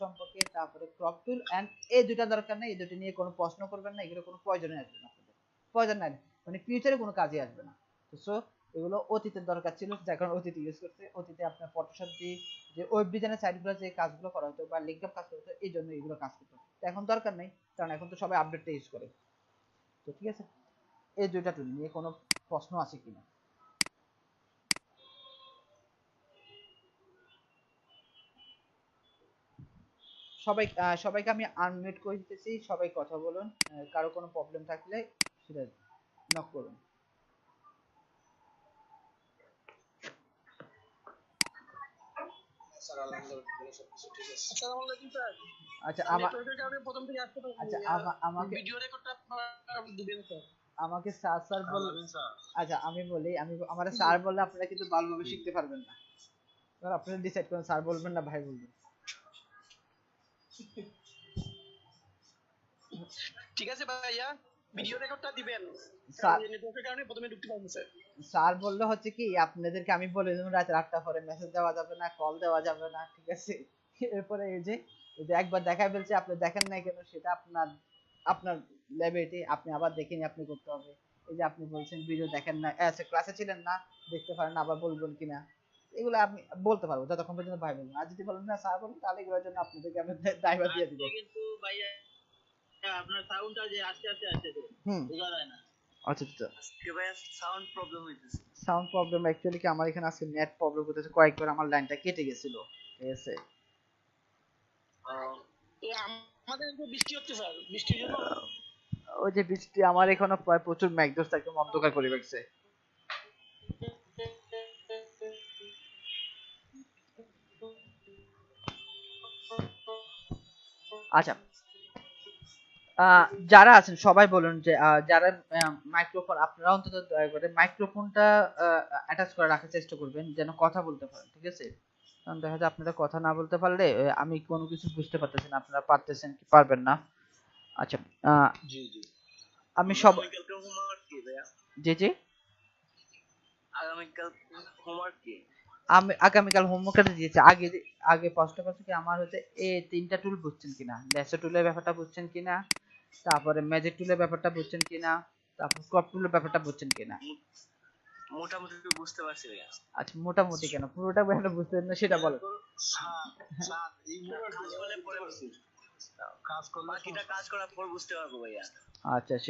সম্পর্কে, তারপরে ক্রপ টুল এন্ড এই দুটা দরকার নেই, এই দুটো নিয়ে কোনো প্রশ্ন করবেন না, এগুলো কোনো প্রয়োজনই আসবে না আপনাদের, প্রয়োজন নাই, মানে ফিউচারে কোনো কাজে আসবে না। সো এগুলো অতীতের দরকার ছিল, যার কারণে অতীতে ইউজ করছে। অতীতে আপনার ফটোশপ দিয়ে যে ওয়েব ডিজাইনের সাইটগুলো যে কাজগুলো করা হতো বা লিঙ্ক আপ কাজ করতে হতো, এই জন্য এগুলো কাজ করতো। তো এখন দরকার নেই, কারণ এখন তো সবাই আপডেটটা ইউজ করে। তো ঠিক আছে, এই দুইটা টুল নিয়ে কোনো প্রশ্ন আছে কিনা? সবাইকে আমি আনমিউট করে দিতেছি, সবাই কথা বলুন, কারো কোনো প্রবলেম থাকলে সেটা নক করুন। স্যার আলহামদুলিল্লাহ সবকিছু ঠিক আছে। আসসালামু আলাইকুম স্যার। আচ্ছা নেটওয়ার্কের কারণে প্রথম থেকে আসতে পারছি আচ্ছা আমাকে ভিডিও রেকর্ডটা আপনারা দিবেন স্যার। আমাকে স্যার স্যার বল। স্যার আচ্ছা আমি বলি, আমি আমার স্যার বললে আপনারা কিন্তু ভালোভাবে শিখতে পারবেন না, এবার আপনারা ডিসাইড করেন স্যার বলবেন না ভাই বলবেন। ঠিক আছে ভাইয়া, ভিডিও রেকর্ডটা দিবেন। স্যার নেটওয়ার্কের কারণে প্রথমে ঢুকতে পারবো স্যার। স্যার বললে হচ্ছে কি, আপনাদেরকে আমি বলে দেবো রাত 8টা পরে মেসেজ দেওয়া যাবে না, কল দেওয়া যাবে না, ঠিক আছে? এরপরে এই যে একবার দেখাই ফেলছে, আপনি দেখেন নাই কেন, সেটা আপনার আপনার লাইবিলিটি, আপনি আবার দেখেনি আপনি করতে হবে। এই যে আপনি বলছেন ভিডিও দেখেন না, আচ্ছা ক্লাসে ছিলেন না, দেখতে পারেন, আবার বলবেন কিনা, এগুলো আমি বলতে পারবো যতক্ষণ পর্যন্ত ভাই বলবেন। আর যদি বলেন না স্যার বলুন, তাহলে এগুলোর জন্য আপনাদেরকে আমি দায়ভার দিয়ে দিব। কিন্তু ভাইয়া আপনার সাউন্ডটা যে আস্তে আস্তে আসতেছে, বোঝা যায় না। আচ্ছা আচ্ছা, আজকে ভাইয়া সাউন্ড প্রবলেম হইতেছে। সাউন্ড প্রবলেম অ্যাকচুয়ালি কি আমার এখানে আজকে নেট প্রবলেম হতেছে, কয়েকবার আমার লাইনটা কেটে গেছিল, ঠিক আছে? আমাদের এখানে বৃষ্টি হচ্ছে স্যার, বৃষ্টির জন্য ওই যে বৃষ্টি আমার এখানে প্রায় প্রচুর মেঘ দোস্ত, একদম অন্ধকার করে রাখছে। আচ্ছা, যারা আছেন সবাই বলুন যে যারা মাইক্রোফোন, আপনারা অন্তত দয়া করে মাইক্রোফোনটা অ্যাটাচ করে রাখার চেষ্টা করবেন যেন কথা বলতে পারেন, ঠিক আছে? কারণ দেখা যায় আপনারা কথা না বলতে পারলে আমি কোনো কিছু বুঝতে পারতেছি না, আপনারা পারতেছেন কি পারবেন না। আচ্ছা, জি জি আমি সব আগামীকালকে হোমওয়ার্ক কি ভাইয়া? জি জি আগামীকাল হোমওয়ার্ক কি? আমি আগামীকাল হোমওয়ার্কটা দিয়েছি। আগে আগে প্রশ্ন করছি কি আমার হচ্ছে এই তিনটা টুল বুঝছেন কিনা, ল্যাসো টুলের ব্যাপারটা বুঝছেন কিনা, তারপরে ম্যাজিক টুলের ব্যাপারটা বুঝছেন কিনা, তারপর ক্রপ টুলের ব্যাপারটা বুঝছেন কিনা। মোটামুটি বুঝতে পারছি ভাইয়া। আচ্ছা, মোটামুটি কেন, পুরোটা কেন বুঝতেন না সেটা বলেন। স্যার স্যার এই কাজ করলে পরে কাজ করলে বাকিটা কাজ করার পর বুঝতে পারবো ভাইয়া। আচ্ছা।